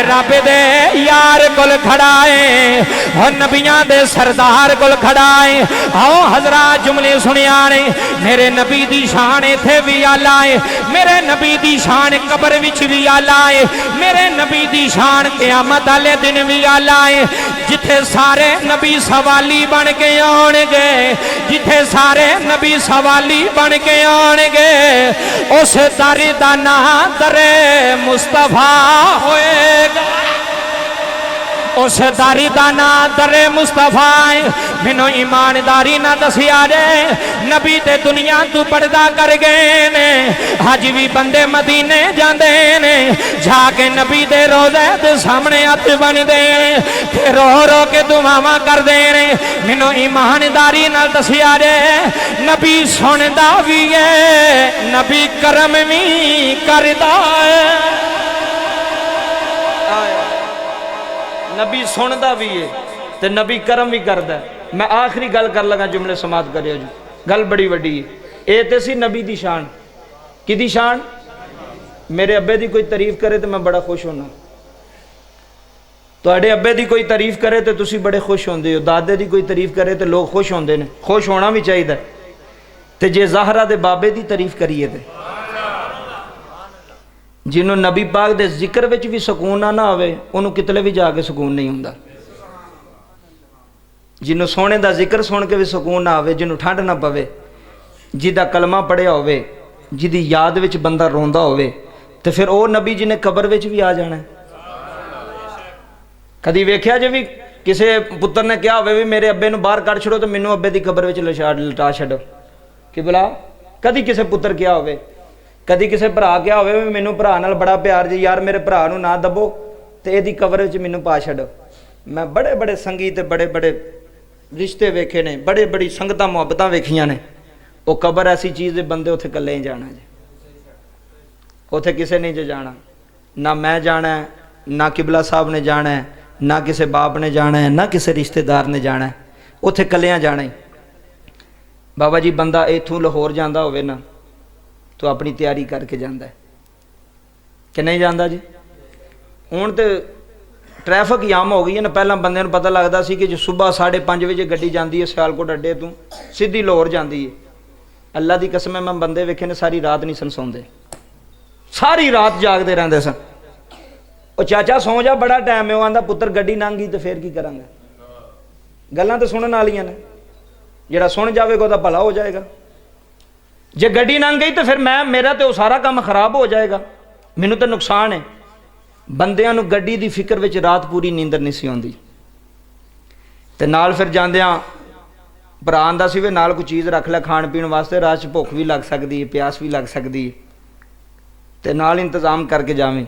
रब दे यार कोल खड़ा है, और नबियां दे सरदार कोल खड़ा है। आओ हजरात जुमले सुनिया ने, मेरे नबी दी शान इथे भी आला है, मेरे नबी दी शान कब्र विच भी आला है, मेरे नबी दी शान क़यामत वाले दिन भी आला है। जिथे सारे नबी सवाली बन के आउणगे, जिथे सारे नबी सवाली बन के आउणगे, उस दर दा नाम दरे मुस्तफा होएगा। उस दारी दा ना दरे मुस्तफा है। मैनू ईमानदारी ना दसिया जे नबी ते दुनिया तू पर्दा कर गए ने, अज भी बंदे मदीने जाते ने, जाके नबी दे रोज़े दे सामने हथ बनते ते रो रो के दुआवां करते ने। मैनू ईमानदारी नाल दसिया जे नबी सुनदा भी है, नबी करम भी करदा है। नबी सुनदा भी है ते नबी करम भी करदा है। मैं आखिरी गल कर लगा, जुमले समाप्त करियो जी। गल बड़ी वड्डी है। ये तो सी नबी दी शान। किदी शान? मेरे अब्बे दी कोई तारीफ करे तो मैं बड़ा खुश होना, तुहाडे अब्बे दी कोई तारीफ करे तो तुसी बड़े खुश होंदे हो, दादे दी कोई तारीफ करे तो लोग खुश होंदे ने। खुश होना भी चाहिए। ते जे ज़हरा दे बाबे दी तारीफ करिए ते जिन्हों नबी पाक दे जिक्र विच भी सुकून ना आवे, उन्होंने कितले भी जाके सुकून नहीं हुंदा। जिन्हों सोने का जिक्र सुन के भी सुकून ना आवे, जिन्हों ठंड ना पवे, जिदा कलमा पढ़िया होवे, जिदी याद विच बंदा रोंदा होवे, तो फिर वो नबी जी ने कबर विच भी आ जाना है। कदी वेख्या जे भी किसी पुत्र ने कहा होवे भी मेरे अब्बे नूं बाहर कढ़ छड़ो तो मैनू अब्बे दी कबर विच लटा छड्डो, कि भला कदी किसी पुत्र कहा होवे, कदी किसी भरा कहा होवे भी मैनू भरा नाल बड़ा प्यार जी, यार मेरे भरा नूं ना दबो तो इहदी कबर विच मैनू पा छड्डो। मैं बड़े बड़े संगी ते बड़े बड़े रिश्ते वेखे ने, बड़े बड़ी संगतां मुहब्बतां वेखियां ने। वो कबर ऐसी चीज़ है, बंदे उत्थे कल्ले ही जाना जी, उत्थे किसे नहीं जे जाना, ना मैं जाना है, ना किबला साहब ने जाना है, ना किसी बाप ने जाना है, ना किसी रिश्तेदार ने जाना है, उत्थे कल्लियां जाना ही। बाबा जी बंदा इथों लाहौर जाता होवे ना तो अपनी तैयारी करके जाता है कि नहीं जाता जी। हुण तो ट्रैफिक जाम हो गई है ना, पहला बंदे नूं पता लगता सी कि जो सुबह 5:30 बजे गड्डी जाती है सियालकोट अड्डे तों सीधी लाहौर जाती है। अल्लाह की कसम है, मैं बंदे वेखे ने सारी रात नहीं सन सौंदे, सारी रात जागते रहते सन। वो चाचा सौ जा, बड़ा टाइम है। वो आंदा पुत्र गड्डी लंघ गई तो फिर की करांगा। गल्लां तो सुनने वालियां ने, जिहड़ा सुन जाएगा तो भला हो जाएगा। जे गड्डी लंघ गई तो फिर मेरा तो सारा काम खराब हो जाएगा, मैनू तो नुकसान है। बंदियां नूं गड्डी दी फिक्र विच रात पूरी नींदर नहीं सी आउंदी। ते नाल फिर जांदियां भरा आंदा सी वे नाल कोई चीज़ रख लै खाण पीण वास्ते, रात च भुख भी लग सकती है, प्यास भी लग सकती है, ते नाल इंतजाम करके जावें।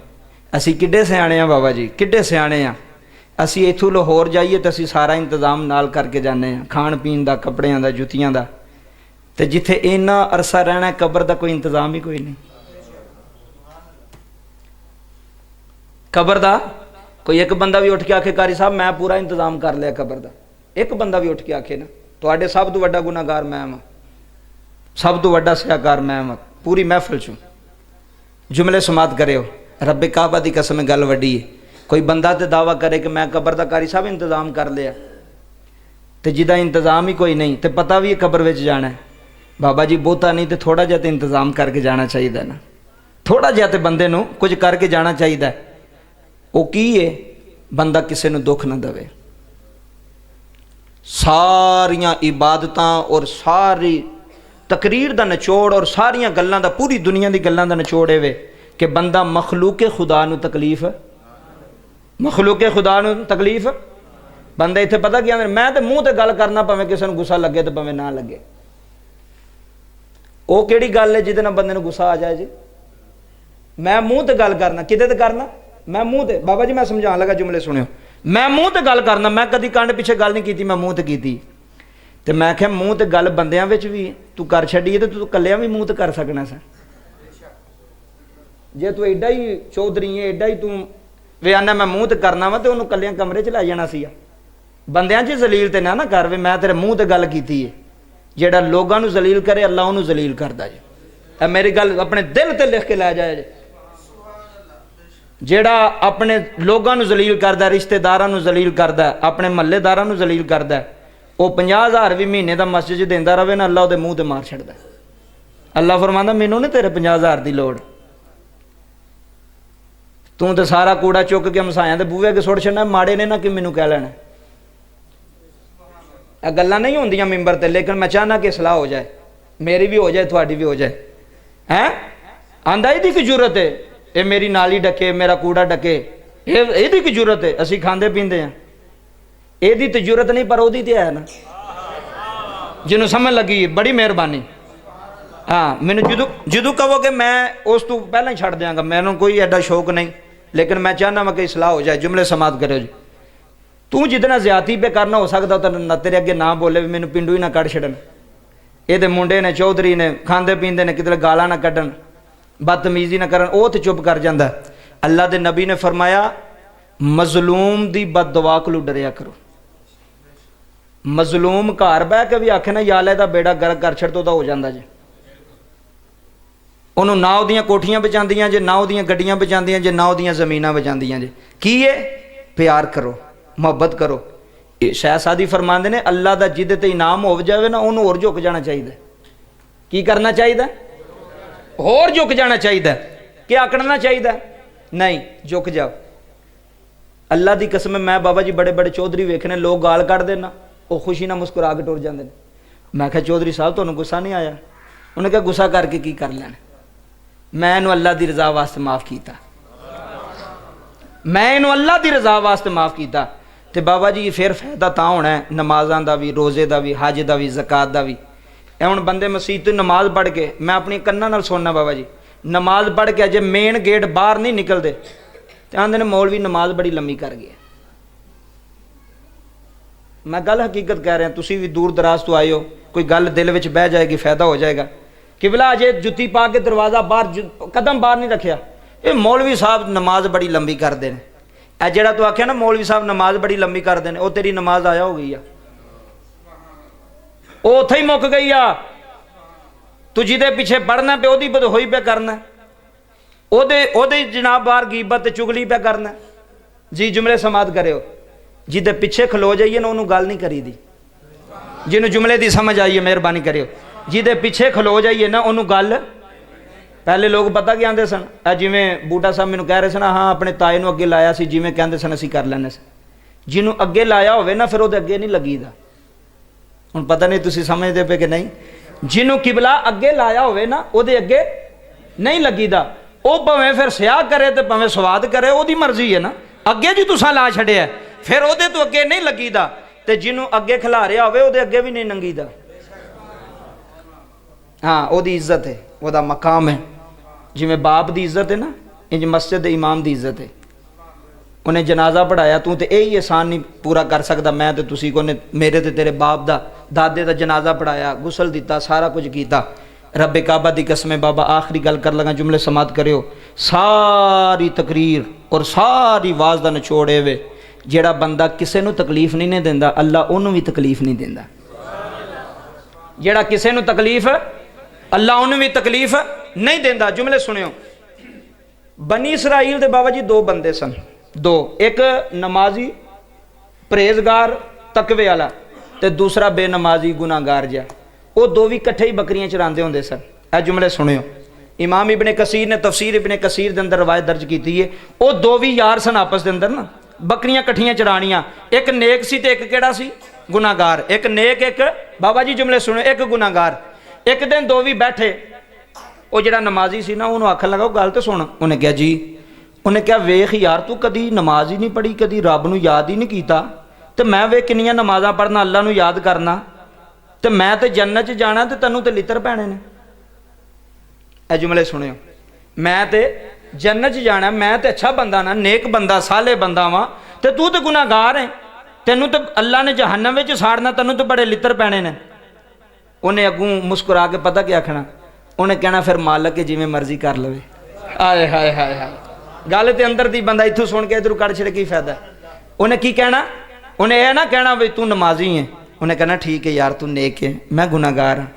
असी किड्डे सियाणे आ बाबा जी, किड्डे सियाणे आ। असी इथों लाहौर जाइए तो असी सारा इंतजाम नाल करके जाने, खाण पीण दा, कपड़ियां दा, जुत्तियां दा। ते जिथे इन्ना अरसा रहना है कबर का कोई इंतजाम ही कोई नहीं। कबर का कोई एक बंदा भी उठ के आखे कारी साहब मैं पूरा इंतजाम कर लिया कबर का, एक बंदा भी उठ के आखे ना तुहाडे सब तो वड्डा गुनाहगार मैं हाँ, सब तो वड्डा सियाकार मैं हाँ पूरी महफिल चूं। जुमले समात करियो, रब्बे काबा की कसम गल वड्डी है। कोई बंदा तो दावा करे कि मैं कबर का कारी साहब इंतजाम कर लिया, तो जिदा इंतजाम ही कोई नहीं, तो पता भी कबर विच जाना है। बाबा जी बहुता नहीं तो थोड़ा जिहा तो इंतजाम करके जाना चाहिए ना, थोड़ा जिहा तो बंदे नूं कुछ करके जाना चाहिए। वो की है, बंदा किसी नूं दुख ना देवे। सारियां इबादतां और सारी तकरीर दा निचोड़ और सारियां गल्लां दा, पूरी दुनिया दी गल्लां दा निचोड़ है कि बंदा मखलूके खुदा नूं तकलीफ, मखलूके खुदा नूं तकलीफ। बंदा इत्थे पता क्या मैं तो मूँह ते गल करना, भावें किसी नूं गुस्सा लगे तो भावें ना लगे। वो किहड़ी गल है जिहदे नाल बंदे नूं गुस्सा आ जाए जी। मैं मूँह ते गल करना, किदे ते करना, मैं मूँह ते। बाबा जी मैं समझाने लगा, जुमले सुनियो। मैं मूँह ते गल करना, मैं कदी कंड पिछे गल नहीं की, मैं मूँह ते की। तो मैं आख्या मूँह ते गल बंदियां विच भी तू कर छड्डी तो तू कल्लियां भी मूँह ते कर सकना सा। जे तू एडा ही चौधरी है, एडा ही तू वे आना मैं मूँह ते करना वा, तो उन्होंने कल्लियां कमरे च लै जाना सी। बंदियां च जलील ते ना कर वे, मैं तेरे मूँह ते गल कीती है। जेड़ा लोगों नूं जलील करे अल्लाह उन्होंने जलील करदा जी। मेरी गल अपने दिल ते लिख के लै जाए जी। जेड़ा अपने लोगों नूं जलील करदा, रिश्तेदारां नूं जलील करदा, अपने महल्लेदारां नूं जलील करदा, वो 50,000 भी महीने का मस्जिद च देंदा रहे ना, अल्लाह उहदे मूँह ते मार छड्डदा। अल्लाह फरमांदा मैनूं नहीं तेरे 50,000 की लोड़, तू तो सारा कूड़ा चुक के मसायां दे बूहे अगे सुट छड्डना, माड़े ने ना कि मैनूं कह लैणा। ये गल्लां नहीं होंदियां मिंबर ते, लेकिन मैं चाहना कि सलाह हो जाए, मेरी भी हो जाए, थोड़ी भी हो जाए। हैं आंदा इहदी की जरूरत है, ये मेरी नाली डके, मेरा कूड़ा डके, ਇਹਦੀ ਕੀ ਜ਼ਰੂਰਤ ਹੈ? ਅਸੀਂ ਖਾਂਦੇ ਪੀਂਦੇ ਹਾਂ, ਇਹਦੀ ਤੇ ਜ਼ਰੂਰਤ ਨਹੀਂ, ਪਰ ਉਹਦੀ ਤੇ ਹੈ ਨਾ, ਜਿਹਨੂੰ ਸਮਝ ਲੱਗੀ ਬੜੀ ਮਿਹਰਬਾਨੀ। हाँ मैंने जो कहोगे मैं उस तो पहले ही छड़ देंगा, मैंने कोई एडा शौक नहीं, लेकिन मैं चाहना मैं कि सलाह हो जाए। जुमले समात करो जी, तू जितना ज्यादा पे करना हो सकता तो तेरे अगे ना बोले भी मैंने पिंडू ही ना कड़ छड़न, ये मुंडे ने चौधरी ने खाते पींदे ने कितने गाला ना कढ़न, बदतमीजी ना करन, वो तो चुप कर जाता। अल्लाह के नबी ने फरमाया मजलूम की बददुआ को डरिया करो। मजलूम घर बह के भी आखे ना याले का बेड़ा गर्क कर छड़ तो हो जाता जी, ਉਹਨੂੰ ਨਾ ਉਹਦੀਆਂ ਕੋਠੀਆਂ ਬਚਾਉਂਦੀਆਂ ਜੇ, ਨਾ ਉਹਦੀਆਂ ਗੱਡੀਆਂ ਬਚਾਉਂਦੀਆਂ ਜੇ, ਨਾ ਉਹਦੀਆਂ ਜ਼ਮੀਨਾਂ ਬਚਾਉਂਦੀਆਂ ਜੇ। ਕੀ ਹੈ? ਪਿਆਰ ਕਰੋ, ਮੁਹੱਬਤ ਕਰੋ। ਇਹ ਸ਼ਹਿਜ਼ਾਦੀ ਫਰਮਾਉਂਦੇ ਨੇ ਅੱਲਾ ਦਾ ਜਿਹਦੇ ਤੇ ਇਨਾਮ ਹੋ ਜਾਵੇ ਨਾ ਉਹਨੂੰ ਹੋਰ ਝੁਕ ਜਾਣਾ ਚਾਹੀਦਾ। ਕੀ ਕਰਨਾ ਚਾਹੀਦਾ? ਹੋਰ ਝੁਕ ਜਾਣਾ ਚਾਹੀਦਾ। ਕਿ ਆਕੜਨਾ ਚਾਹੀਦਾ ਨਹੀਂ, ਝੁਕ ਜਾਓ। ਅੱਲਾ ਦੀ ਕਸਮ ਮੈਂ ਬਾਬਾ ਜੀ ਬੜੇ ਬੜੇ ਚੌਧਰੀ ਵੇਖਣੇ ਲੋਕ ਗਾਲ ਕੱਢਦੇ ਨਾ, ਉਹ ਖੁਸ਼ੀ ਨਾਲ ਮੁਸਕਰਾ ਕੇ ਟੁਰ ਜਾਂਦੇ ਨੇ। ਮੈਂ ਕਿਹਾ ਚੌਧਰੀ ਸਾਹਿਬ ਤੁਹਾਨੂੰ ਗੁੱਸਾ ਨਹੀਂ ਆਇਆ? ਉਹਨੇ ਕਿਹਾ ਗੁੱਸਾ ਕਰਕੇ ਕੀ ਕਰ ਲੈਣਾ, मैं इनू अल्लाह की रजा वास्ते माफ़ किया, मैं इनू अल्लाह की रजा वास्ते माफ़ किया। तो बाबा जी फिर फायदा तां होना है नमाज़ां दा भी, रोज़े का भी, हज का भी, ज़कात का भी। ए हुण बंदे मसीत तो नमाज पढ़ के, मैं अपनी कन्नां नाल सुनना बाबा जी, नमाज पढ़ के अजे मेन गेट बाहर नहीं निकलते तो आंदे ने मौलवी नमाज बड़ी लंबी कर गया। मैं गल हकीकत कह रहा, तुसी भी दूर दराज तो आए हो, कोई गल दिल विच बह जाएगी, फायदा हो जाएगा। किबला अजे जुत्ती पा के दरवाज़ा बाहर कदम बाहर नहीं रखिया, ये मौलवी साहब नमाज बड़ी लंबी करते हैं। ए जेड़ा तू आख्या ना मौलवी साहब नमाज बड़ी लंबी करते हैं, वो तेरी नमाज आया हो गई है, वो उत्थे ही मुक गई आ। तू जिदे पीछे पढ़ना पे ओदी बदहोई पे करना, ओदे जनाब बाहर गीबत चुगली पे करना जी। जुमले समात करे, जिदे पीछे खलो जाइए ना उन्होंने गल नहीं करी दी, जिन्होंने जुमले की समझ आई है मेहरबानी करियो। जिदे पीछे खलो जाइए ना उन्होंने गल, पहले लोग पता क्या आते सन, जिमें बूटा साहब मैंने कह रहे सन हाँ अपने ताए नूं अगे लाया सी, जिमें कहते सन असीं कर लैने सन। जिन्हों अगे लाया होवे ना फिर वो अगे नहीं लगीदा। हुण पता नहीं तुसीं समझदे पे कि नहीं, जिन्हों किबला अगे लाया होवे ना वो अगे नहीं लगीदा। वो भावें फिर स्याह करे तो भावें स्वाद करे, वो मर्जी है ना। अगे जी तुसां ला छड़िया फिर वो तो अगे नहीं लगीदा, तो जिन्हों अगे खिलारिया होवे वो अगे भी नहीं लंघीदा। हाँ ओदी इज्जत है, ओदा मकाम है। जिमें बाप की इज्जत है ना, इंज मस्जिद इमाम की इज्जत है। उन्हें जनाजा पढ़ाया, तू तो यही एहसान नहीं पूरा कर सकता, मैं तो तुसी को मेरे तो तेरे बाप का दादे का जनाजा पढ़ाया, गुसल दिता, सारा कुछ किया। रब्बे काबा की कसम बाबा आखिरी गल कर लगा, जुमले समात करियो। सारी तकरीर और सारी वाज का निचोड़ ए वे, जेड़ा बंदा किसी को तकलीफ नहीं देंदा अल्लाह उन्होंने भी तकलीफ नहीं देंदा। जेड़ा किसी को तकलीफ अल्लाह उन्हें भी तकलीफ नहीं देंदा। जुमले सुनियो, बनी इसराइल दे बाबा जी दो बंदे सन, दो, एक नमाजी परहेजगार तकवे वाला ते दूसरा बेनमाजी गुनाहगार जिहा। वो दो भी इकट्ठे ही बकरियां चरांदे होंदे सन। ए जुमले सुनियो, इमाम इब्ने कसीर ने तफसीर इब्ने कसीर के अंदर रवायत दर्ज की है। वो दो भी यार सन आपस के अंदर ना, बकरियां कट्ठियां चरानियां, एक नेक सी ते एक केड़ा सी गुनाहगार। एक नेक एक बाबा जी जुमले सुनियो, एक गुनाहगार। एक दिन दो भी बैठे, वो जरा नमाजी सी ना उन्होंने आखन लगा गल तो सुन। उन्हें कहा जी, उन्हें कहा वेख यार तू कदी नमाज ही नहीं पढ़ी, कदी रब नूं याद ही नहीं किया, तो मैं वे किनियां नमाज़ां पढ़ना, अल्लाह नूं याद करना, तो मैं तो जन्नत च जाना तो तैनूं तो लित्र पैने ने। ए जुमले सुनियो, मैं तो जन्नत च जाना, मैं तो अच्छा बंदा ना, नेक बंदा, साले बंदा वां, तो तू तो गुनाहगार है, तैनूं तो अल्लाह ने जहन्नम विच साड़ना, तैनूं तो बड़े लित्र पैने ने। उन्हें अगू मुस्कुरा के पता क्या आखना, उन्हें कहना फिर मालक के जिमें मर्जी कर लवे। आए हाय हाय हाय, गल तो अंदर दी बंदा इत्थों सुन के इधरों कड़ छिड़ की फायदा। उन्हें की कहना, उन्हें यह ना कहना भी तू नमाजी है, उन्हें कहना ठीक है यार तू नेक है, मैं गुनाहगार हाँ,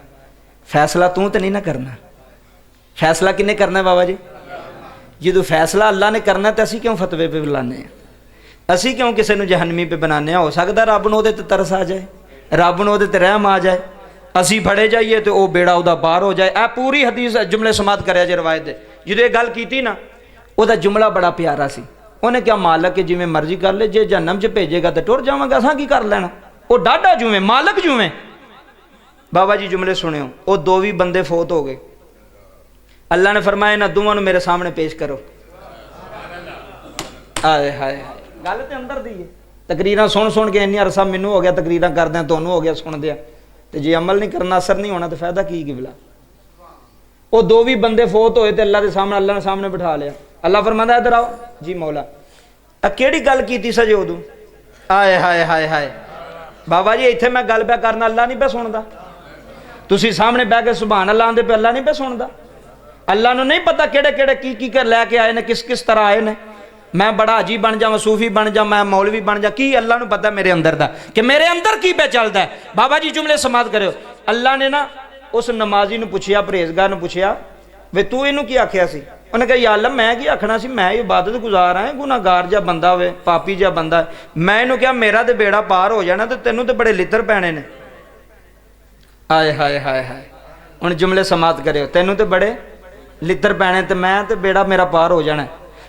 फैसला तू तो नहीं ना करना। फैसला किन्ने करना है बाबा जी? जो फैसला अल्लाह ने करना तो असी क्यों फतवे पे बुलाने, असी क्यों किसी को जहन्नमी पे बनाने। हो सकता रब नूं उहदे ते तरस आ जाए, रब नूं उहदे ते रहम आ जाए, असी फड़े जाइए तो वह बेड़ा उहदा पार हो जाए। ए पूरी हदीस जुमले समात कराया जे रवायत जो ये गल की ना, वह जुमला बड़ा प्यारा सी। उन्हें क्या मालक के जिमें मर्जी कर ले, जे जहन्नम च भेजेगा तो टुर जावांगा, असां की कर लेना, वो डाडा जुमें मालक जुमें। बाबा जी जुमले सुनियो, वो दो भी बंदे फौत हो गए। अल्लाह ने फरमाया ना दोवां नूं मेरे सामने पेश करो। ਆਏ ਹਾਏ ਗੱਲ ਤੇ ਅੰਦਰ ਦੀ ਹੈ। ਤਕਰੀਰਾਂ ਸੁਣ ਸੁਣ ਕੇ ਇੰਨੀ ਅਰਸਾ ਮੈਨੂੰ ਹੋ ਗਿਆ ਤਕਰੀਰਾਂ ਕਰਦਿਆਂ, ਤੁਹਾਨੂੰ ਹੋ ਗਿਆ ਸੁਣਦਿਆਂ, ਤੇ ਜੇ ਅਮਲ ਨਹੀਂ ਕਰਨਾ, ਅਸਰ ਨਹੀਂ ਹੋਣਾ, ਤੇ ਫਾਇਦਾ ਕੀ ਕਿਬਲਾ। ਉਹ ਦੋ ਵੀ ਬੰਦੇ ਫੌਤ ਹੋਏ ਤੇ ਅੱਲਾ ਦੇ ਸਾਹਮਣੇ, ਅੱਲਾ ਨੇ ਸਾਹਮਣੇ ਬਿਠਾ ਲਿਆ। ਅੱਲਾ ਫਰਮਾਂਦਾ ਇਧਰ ਆਓ ਜੀ ਮੌਲਾ, ਆ ਕਿਹੜੀ ਗੱਲ ਕੀਤੀ ਸਜੇ ਉਦੋਂ। ਆਏ ਹਾਏ ਹਾਏ ਹਾਏ ਬਾਬਾ ਜੀ, ਇੱਥੇ ਮੈਂ ਗੱਲ ਪਿਆ ਕਰਨਾ, ਅੱਲਾ ਨਹੀਂ ਪਿਆ ਸੁਣਦਾ। ਤੁਸੀਂ ਸਾਹਮਣੇ ਬਹਿ ਕੇ ਸੁਭਾਨ ਅੱਲਾ ਆਂਦੇ ਪਏ, ਅੱਲਾ ਨਹੀਂ ਪਿਆ ਸੁਣਦਾ। ਅੱਲਾ ਨੂੰ ਨਹੀਂ ਪਤਾ ਕਿਹੜੇ ਕਿਹੜੇ ਕੀ ਕੀ ਕਰ ਲੈ ਕੇ ਆਏ ਨੇ, ਕਿਸ ਕਿਸ ਤਰ੍ਹਾਂ ਆਏ ਨੇ। मैं बड़ा हाजी बन जावां, सूफी बन जा, मैं मौलवी बन जा, की अल्लाह नूं पता मेरे अंदर दा कि मेरे अंदर की पे चलदा है। बाबा जी जुमले समात करो। अल्लाह ने ना उस नमाजी नूं पुछया, परहेजगार नूं पुछया, वे तू इनू की आखिया सी। उन्हें कहा या अल्लाह मैं की आखना सी, मैं इबादत गुजार हाँ, गुनाहगार जा बंदा होवे, पापी जा बंदा। मैं इनू कहा मेरा तो बेड़ा पार हो जाना, तो तेनू तो बड़े लित्र पैने ने। आए हाय हाय हाय हुण जुमले समात करो, तेनू तो बड़े लित्र पैने, तो मैं तो बेड़ा मेरा पार हो जाना।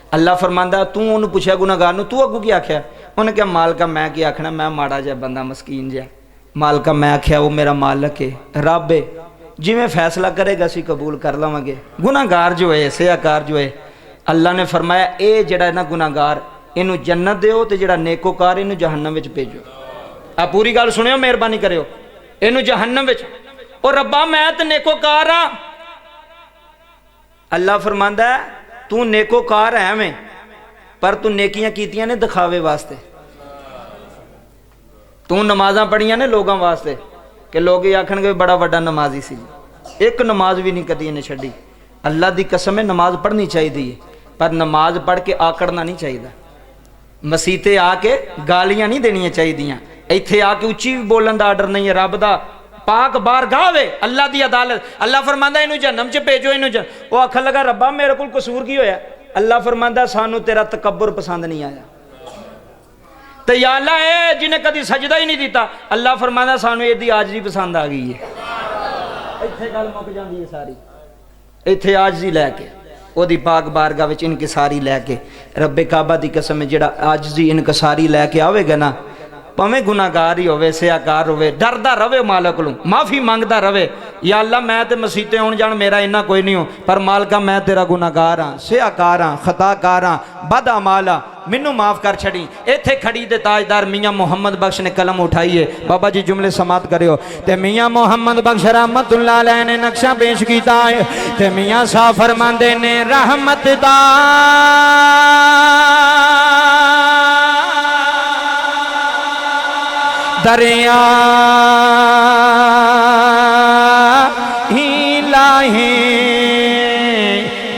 अल्लाह फरमांदा तू उन्होंने पूछा गुनाहगार नूं, तू अगू की आख्या। उन्हें कहा मालका मैं की आखना, मैं माड़ा जा बंदा, मस्कीन जा। मालका मैं आख्या वो मेरा मालक है, रब है, जिवें फैसला करेगा असीं कबूल कर लवांगे। गुनाहगार जो है, सियाकार जो है, अल्लाह ने फरमाया ये जिहड़ा ना गुनाहगार, इनू जन्नत दिओ, ते जिहड़ा नेकोकार इनू जहन्नम विच भेजो। आ पूरी गल सुनियो, मेहरबानी करियो। इनू जहन्नम विच, ओ रब्बा मैं ते नेकोकार हाँ। अल्लाह फरमांदा तू नेकोकार है मैं, पर तू नेकियां कीतियां ने दिखावे वास्ते। तू नमाज़ां पढ़ियां ने लोगों वास्ते कि लोग ये आखणगे बड़ा वड्डा नमाजी सी। एक नमाज भी नहीं कदी इन्हें छड़ी। अल्लाह दी कसम है नमाज पढ़नी चाहिए, पर नमाज पढ़ के आकड़ना नहीं चाहिए। मसीते आके गालियां नहीं देनियां चाहिए। इत्थे आके उच्ची भी बोलन दा आर्डर नहीं है। रब दा पाक बार गावे, अल्लाह दी अदालत। अल्लाह फरमांदा इनू जहन्नम च भेजो, इनू वो आखन लगा रब्बा मेरे को कसूर की होया। अल्लाह फरमांदा सानू तेरा तकब्बुर पसंद नहीं आया। तो या अल्लाह ए जिन्हें कभी सजदा ही नहीं दिता, अल्लाह फरमांदा सानू इहदी आजजी पसंद आ गई है। इत्थे गल मुक जांदी है सारी। इत्थे आजजी लैके ओदी पाक बारगाह विच इनकिसारी लैके, रब्बे काबा दी कसम है जिहड़ा आजजी इनकिसारी लैके आवेगा ना, भावें गुनाहगार ही होवे, सियाकार होवे, डरदा रवे मालक को, माफ़ी मंगदा रवे। या अल्लाह मैं तो मसीते आउण जाण मेरा इन्ना कोई नहीं हो, पर मालका मैं तेरा गुनाहगार हाँ, सियाकार हाँ, खताकार हाँ, बद अमाल हाँ, मैनू माफ़ कर छड़ी। इत्थे खड़ी दे ताजदार मियाँ मुहम्मद बख्श ने कलम उठाई है। बाबा जी जुमले समात करियो। ते मियाँ मुहम्मद बख्श रहमतुल्लाह अलैह ने नक्शा पेश किया है। ते मियाँ साहब फरमांदे ने रहमत दा दरिया ही लाहे,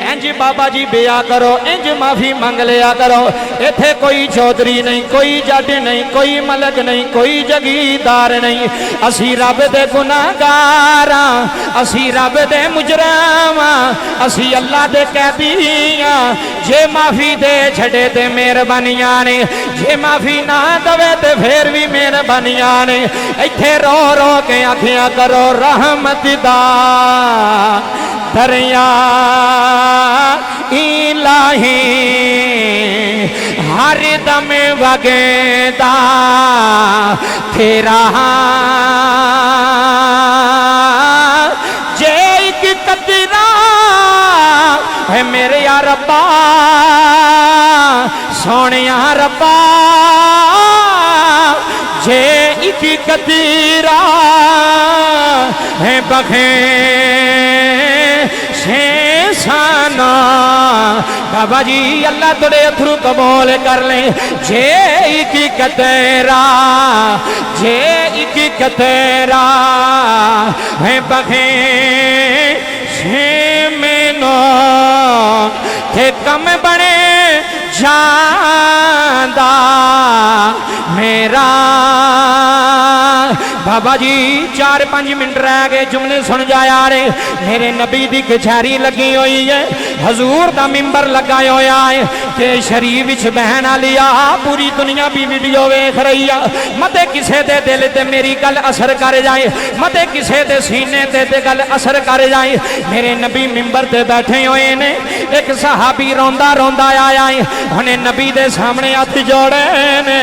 इंज बाबा जी बिया करो, इंज माफी मंग लिया करो। इथे कोई चौधरी नहीं, कोई जट नहीं, कोई मलक नहीं, कोई जगीरदार नहीं। असी रब दे गुनाहगार, असी रब दे मुजरम, असी अल्लाह दे कैदी। जे माफी दे छड़े ते मेहरबानियां ने, जे माफी ना दवे ते फिर भी मेहरबानियां ने। इथे रो रो के आखिया करो रहमत दा दरिया इलाही हर दम वगेदा तेरा जे एक कतरा है मेरे या रब्बा, सोने रब्बा, जे एक कतरा है बखे साना। बाबा जी अल्लाह तेरे अथरू कबूल कर ले। जे एक कतरा, जे एक कतरा है बखे से मैनो थे कम बने जांदा मेरा। बाबा जी 4-5 मिनट रह गए, जुमले सुन जा यार। मेरे नबी दी कचहरी लगी हुई है, हजूर दा मिंबर लगा होया है, ते शरीफ विच बहन वाली आ पूरी दुनिया भी वीडियो वेख रही है। मते किसे दे दिल ते मेरी गल असर कर जाए, मते किसे दे सीने ते गल असर कर जाए। मेरे नबी मिंबर ते बैठे हुए ने, एक सहाबी रोंदा रोंदा आया है, उन्हें नबी दे सामने हथ जोड़े ने,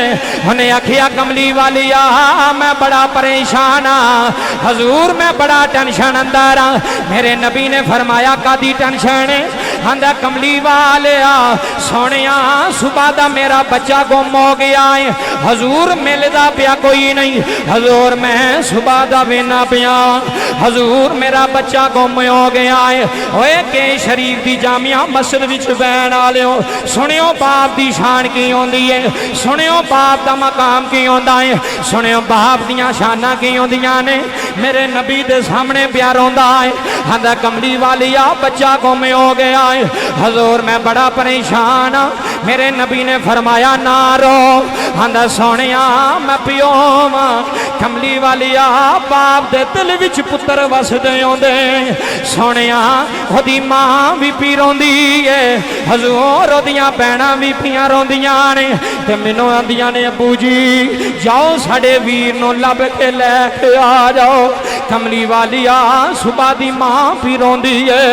उन्हें आखिया कमली वाली आ मैं बड़ा परेशान हाँ हजूर, मैं बड़ा टेंशन अंदर हाँ। मेरे नबी ने फरमाया कादी टेंशन है? आंदा कमली वालिया सोनिया सुबह दा मेरा बच्चा गुम हो गया है हजूर मिलदा पिया कोई नहीं हजूर मैं सुबह दा वेना पिया हजूर मेरा बच्चा गुम हो गया है ओए के शरीफ दी जामिया मस्जिद विच बैन वालियो सुनियो बाप दी शान की होंदी है सुनियो बाप दा मकाम की होंदा है सुनियो बाप दियां शाना की होंदियां ने मेरे नबी दे सामने प्यार रोंदा है आंदा कमली वालिया बच्चा गुम हो गया है हजूर मैं बड़ा परेशान हाँ मेरे नबी ने फरमाया ना रो आंदा सोनिया मैं पियो वां कमली वालिया बाप दे दिल विच पुत्र वसदे आउंदे सोनिया ओदी मां भी पी रोंदी है हजूर ओदियां भैणां भी पियां रोंदियां ने ते मैनूं आंदियां ने अबू जी जाओ साडे वीर नूं लभ के लैके आ जाओ कमली वालिया सुबह दी मां भी रोंदी है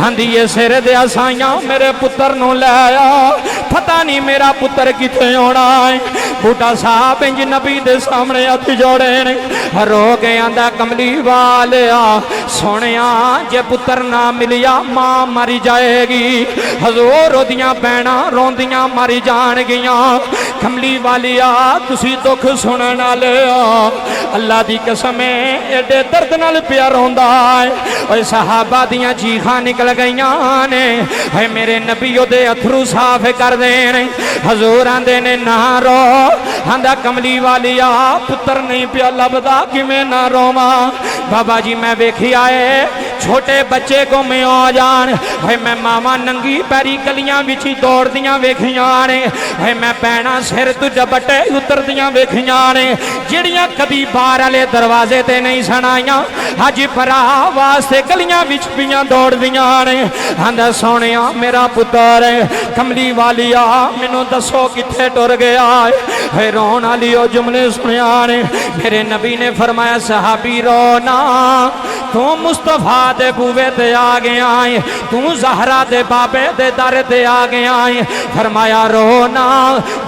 आंदी है सिर दे साइयां मेरे पुत्र नूं लै आ पता नहीं मेरा पुत्र किथे आउणा है बूटा साहब इंज नबी दे सामने हथ जोड़े ने रो के आंदा कमली वालिया सोनिया जे पुत्र ना मिलिया मां मरी जाएगी हजूर ओदियां भैणां रोंदियां मरी जाणगियां कमली वालिया तुसी दुख सुनन वाले अल्लाह दी कसम एडे दर्द नाल पिया रोंदा है ओए सहाबा दियां चीखां निकल गईयां ने है मेरे नबी ओदे अथरू साफ कर देने हजूर आंदे ने ना रो आंदा कमली वालिया पुत्र नहीं पिया लभदा किवें ना रोवां बाबा जी मैं वेखिया है छोटे बच्चे गुम हो जान है मैं मावा नंगी पैरी गलियां विच दौड़दियां वेखियां ने है मैं भैणां सिर तू दुपट्टे उतरदियां वेखियां ने जिहड़ियां कदी बाहर वाले दरवाजे ते नहीं सनाइयां अज भरा वास्ते गलियां विच पियां दौड़दियां ने आंदा सोनिया मेरा पुत्र कमली वालिया मैनू दसो किथे टुर गया है रोन वाली ओ जुमले सुनिया ने मेरे नबी ने फरमाया सहाबी रो ना तू मुस्तफा दे बूवे ते आ गया है तू ज़हरा दे बाबे दे दर ते आ गया है फरमाया रो ना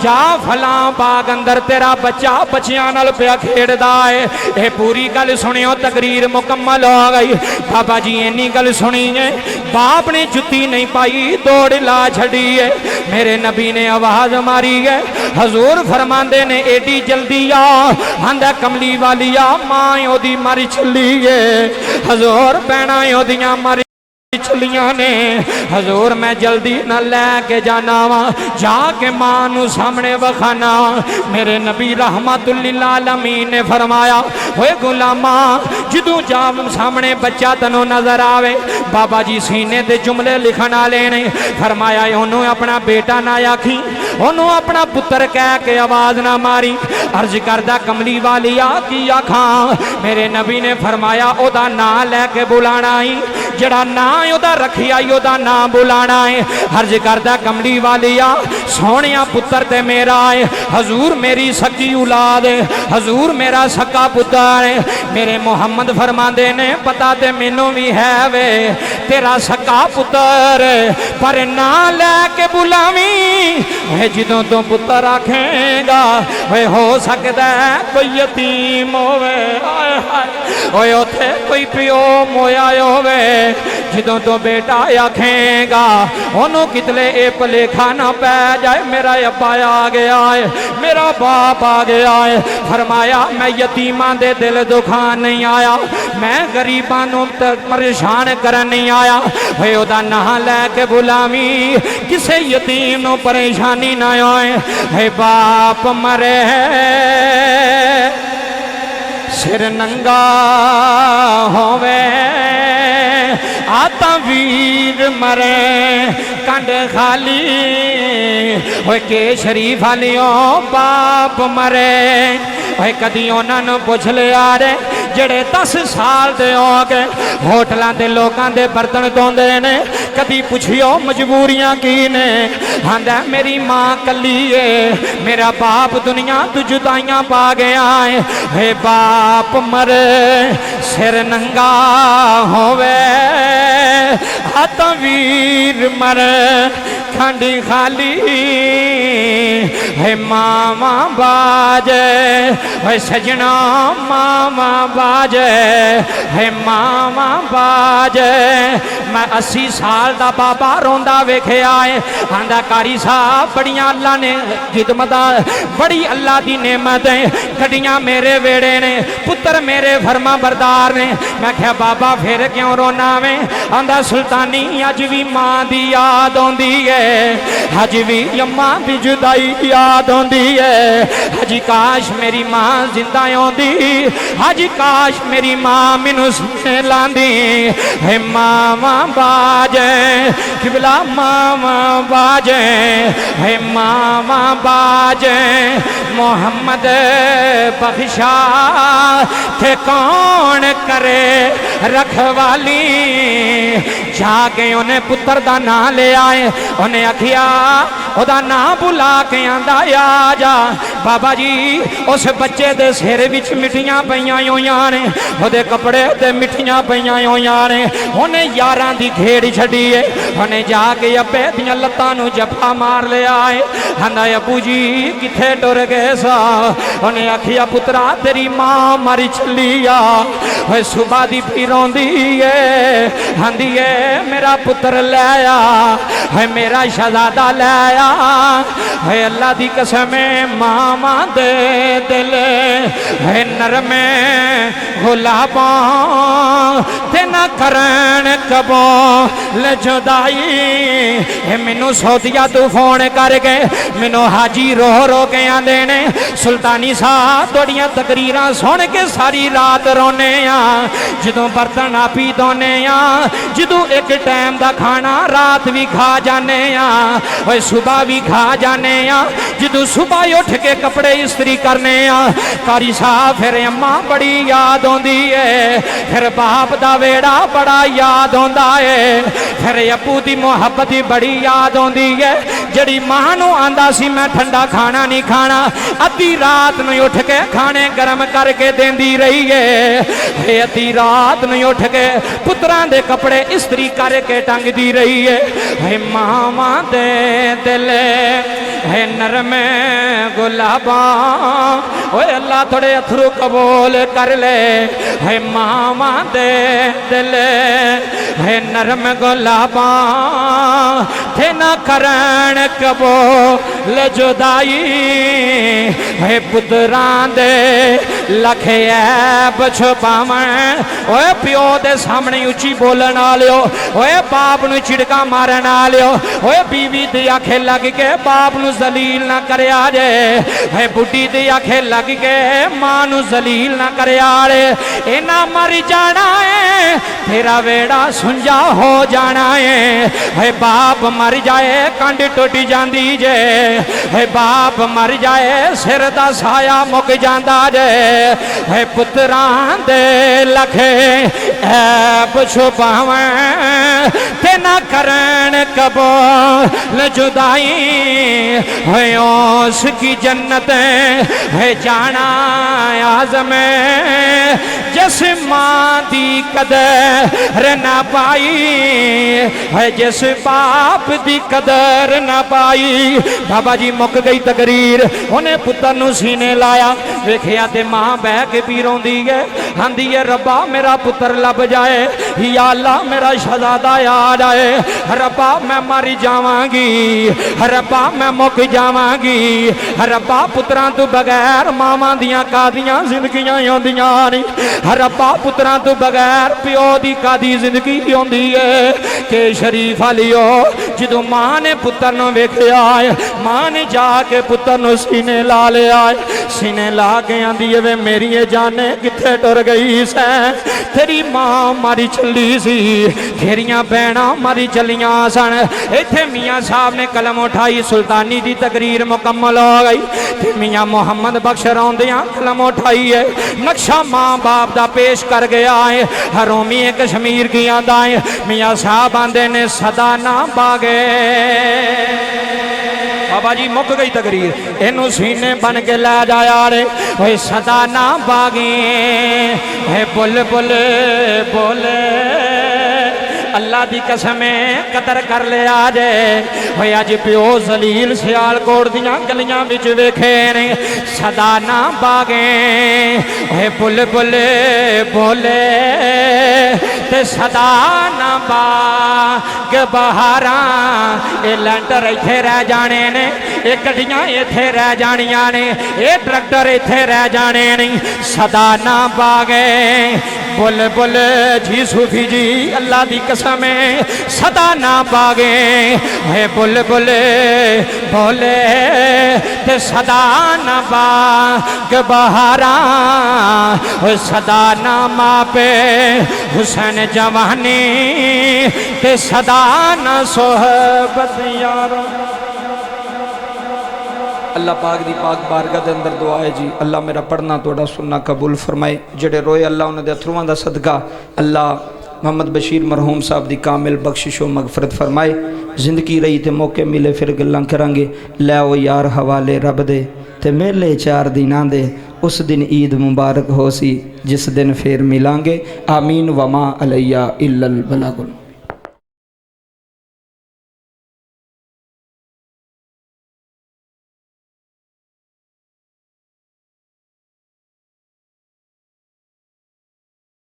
जा फलां बाग अंदर तेरा बच्चा बच्चियां नाल पिया खेड़दा है ये पूरी गल सुनियो तकरीर मुकम्मल हो गई बाबा जी इन्नी गल सुनी है बाप ने जुत्ती नहीं पाई दौड़ ला छड़ी है मेरे नबी ने आवाज मारी है हजूर फरमांदे ने एडी जल्दी आ आंदा कमली वालिया मां ओदी मर चली है हजूर भैणां ओदियां मर चलियां ने हजूर मैं जल्दी न लैके जाना वा जाके मां नू सामने वखाना मेरे नबी रहमतुल लिल आलमीन ने फरमाया होए गुलामा जदों जा सामने बच्चा तैनू नजर आवे बाबा जी सीने ते जुमले लिखण वाले ने फरमाया ओनू अपना बेटा ना आखी ओनू अपना पुत्र कह के आवाज ना मारी अर्ज करदा कमली वालिया की आखां मेरे नबी ने फरमाया ओदा नां लैके बुलाना ही जड़ा ना ओदा रखिया ओदा नाम बुलाना है अर्ज करदा कमली वालिया सोनिया पुत्र ते मेरा है हजूर मेरी सकी औलाद है हजूर मेरा सका पुत्र है मेरे मुहम्मद फरमांदे ने पता ते मैनू भी है वे तेरा सका पुत्र पर ना लैके बुलावी जदों तू पुत्र आखेगा वे हो सकता है कोई यतीम होवे ओए उथे कोई पिओ मोया होवे जदों तो बेटा आखेगा ओनू कितले ए भलेखा ना पै जाए मेरा अब्बा आ गया है मेरा बाप आ गया है फरमाया मैं यतीमां दे दिल दुखान नहीं आया मैं गरीबां नू परेशान करन नहीं आया है ओदा नां लैके बुलावी किसे यतीम नू परेशानी ना होए है बाप मरे सिर नंगा होवे आता वीर मरे कंड खाली होए के शरीफ वालियों बाप मरे होए कदी उन्होंने पूछ लिया रे जड़े 10 साल दे हो गए होटलों के लोगों के बर्तन धोंदे ने कदी पुछियो मजबूरियां की ने आंदा मेरी मां कली है मेरा बाप दुनिया तो जुदाइयां पा गया है बाप मरे सिर नंगा होवे हाथ वीर मरे खंडी खाली है मामा बाजे है सजना मामा बाजे है मामा बाजे। मैं 80 साल दा बाबा रोंदा वेख्या है आंदा कारी साहब बड़ियां अल्लाह ने खिदमत बड़ी अल्लाह दी नेमत है कड़ियां मेरे वेड़े ने पुत्र मेरे फरमा बरदार ने। मैं क्या बाबा फिर क्यों रोना में आंदा सुल्तानी अज भी मां दी याद आंदी है अज भी अम्मा दी जुदाई याद आंदी है। अज काश मेरी मां जिंदा आंदी अज काश मेरी मां मैनू सुने लांदी है मामा बाजे किबला मामा बाजे है मामा बाजे। मोहम्मद बख्शा थे कौन करे रखवाली जाके उन्हें पुत्र दा नाम ले आए उन्हें आखिया ओदा नाम बुला के आंदा आ जा बाबा जी। उस बच्चे दे सिर विच मिट्टियां पईयां होईयां ने ओदे कपड़े ते मिट्टियां पईयां होईयां ने उन्हें यारां दी खेड़ छड्डी है उन्हें जाके अब्बे दियां लत्तां नूं जफा मार लिया है आंदा अब्बू जी किथे टुर गए सा। उन्हें आखिया पुत्रा तेरी मां मरी चली आ सुबह दी पी रोंदी है आंदी है मेरा पुत्र ले आ है मेरा शहजादा ले आ है अल्लाह दी कसम मामा दे दिल है नरमे गुलाबा ते ना करन कबो लजुदाई। है मैनू सौदिया तू फोन करके मैनू हाजी रो रो के आंदे ने सुल्तानी साहब तुहाड़ियां तकरीरां सुन के सारी रात रोने आ जदों बर्तन आपी धोने आ जदों एक टाइम दा खाना रात भी खा जाने आ सुबह भी खा जाने आ जदों सुबह उठ के कपड़े इस्त्री करने आ कारी साहब फिर अम्मा बड़ी याद आंदी है फिर बाप दा वेड़ा बड़ा याद आंदा है फिर अब्बू दी मुहब्बत बड़ी याद आंदी है जड़ी मां नूं आंदा सी मैं ठंडा खाना नहीं खाना अद्धी रात नूं उठ के खाने गर्म करके देंदी रही है अद्धी रात नूं उठ के पुत्रां दे कपड़े इस्त्री करके टंगदी रही है मामा दे दिल है नरम गुलाबा ओए अल्लाह थोड़े अथरू कबूल कर ले है मामा दे दिल है नरम गुलाबा थे ना करन कबूल जुदाई है पुत्रां दे लखे ऐब छुपावन ओए प्यो दे सामने उची बोलन वालियो ओए बाप नूं चिड़का मारन वालियो ओए बीवी दी आखे लग के बाप नूं जलील ना करया जे है बुढ़ी दी आखे लग के मां नूं जलील ना करया रे इना मर जाना है तेरा वेड़ा सुंजा हो जाना है बाप मर जाए कंड टुट जांदी जे है बाप मर जाए सिर दा साया मुक जांदा जे है पुत्रां दे लखे ऐब छुपावन ते ना करन कबूल जुदाई है उसकी जन्नत है जाना आज़म जिस मां दी कदर ना पाई है जिस बाप दी कदर ना पाई। बाबा जी मुक गई तकरीर उन्हें पुत्र नूं सीने लाया वेखिया ते मां बह के पी रोंदी है आंदी है रब्बा मेरा पुत्र लब जाए या अल्लाह मेरा शहजादा आ जाए रब्बा मैं मर जावांगी रब्बा मैं मुक जावांगी रब्बा पुत्रां तू बगैर मावां दियां कादियां जिंदगियां आउंदियां नहीं रब्बा पुत्रां तू बगैर प्यो दी कादी जिंदगी आउंदी है के शरीफ आलियो जदों मां ने पुत्र नूं वेखिया मां ने जाके पुत्र नूं सीने ला लिया सीने ला के आंदी है वे मेरी जाने किथे टुर गई सै तेरी मां मारी चली सी तेरियां भैणां मारी चलियां सन। इत्थे मियाँ साहब ने कलम उठाई सुल्तानी दी तकरीर मुकम्मल हो गई मियाँ मोहम्मद बख्श रौंदियां कलम उठाई है नक्शा माँ बाप दा पेश कर गया है हरोमी कश्मीर की आंदा है मियाँ साहब आंदे ने सदा ना बागे। बाबा जी मुक गई तकरीर इनू सीने बन के लै जाया रे ओए सदा ना बागी है बुल बुल बोले अल्लाह दी कसम कदर कर लिया जे होए अज प्यो जलील सियालकोट दियां गलियां विच वेखे ने सदा ना बागे होए बुलबुल बोले ते सदा ना बाग बहारा ये लैंटर इत्थे रह जाने ने ये गड्डियां इत्थे रह जानियां ने ये ट्रैक्टर इत्थे रह जाने नहीं सदा ना बागे बुलबुल जी सूफी जी अल्लाह दी कसम सदा ना बागे है बुलबुल बोले ते सदा ना बाग बहारा सदा ना मापे हुसैन जवानी ते सदा ना सोहबत यारो। अल्लाह पाक दी पाक बारगाह दे अंदर दुआ है जी अल्लाह मेरा पढ़ना तोड़ा सुनना कबूल फरमाए जेड़े रोए अल्लाह उन्हां दे अथरूआं दा सदका अल्लाह मोहम्मद बशीर मरहूम साहब दी कामिल बख्शिश व मगफरत फरमाए। जिंदगी रही ते मौके मिले फिर गल्लां करांगे लै यार हवाले रब दे ते मेले 4 दिनां दे उस दिन ईद मुबारक हो सी जिस दिन फिर मिलांगे आमीन वमा अलैया इल्लल बलागुल।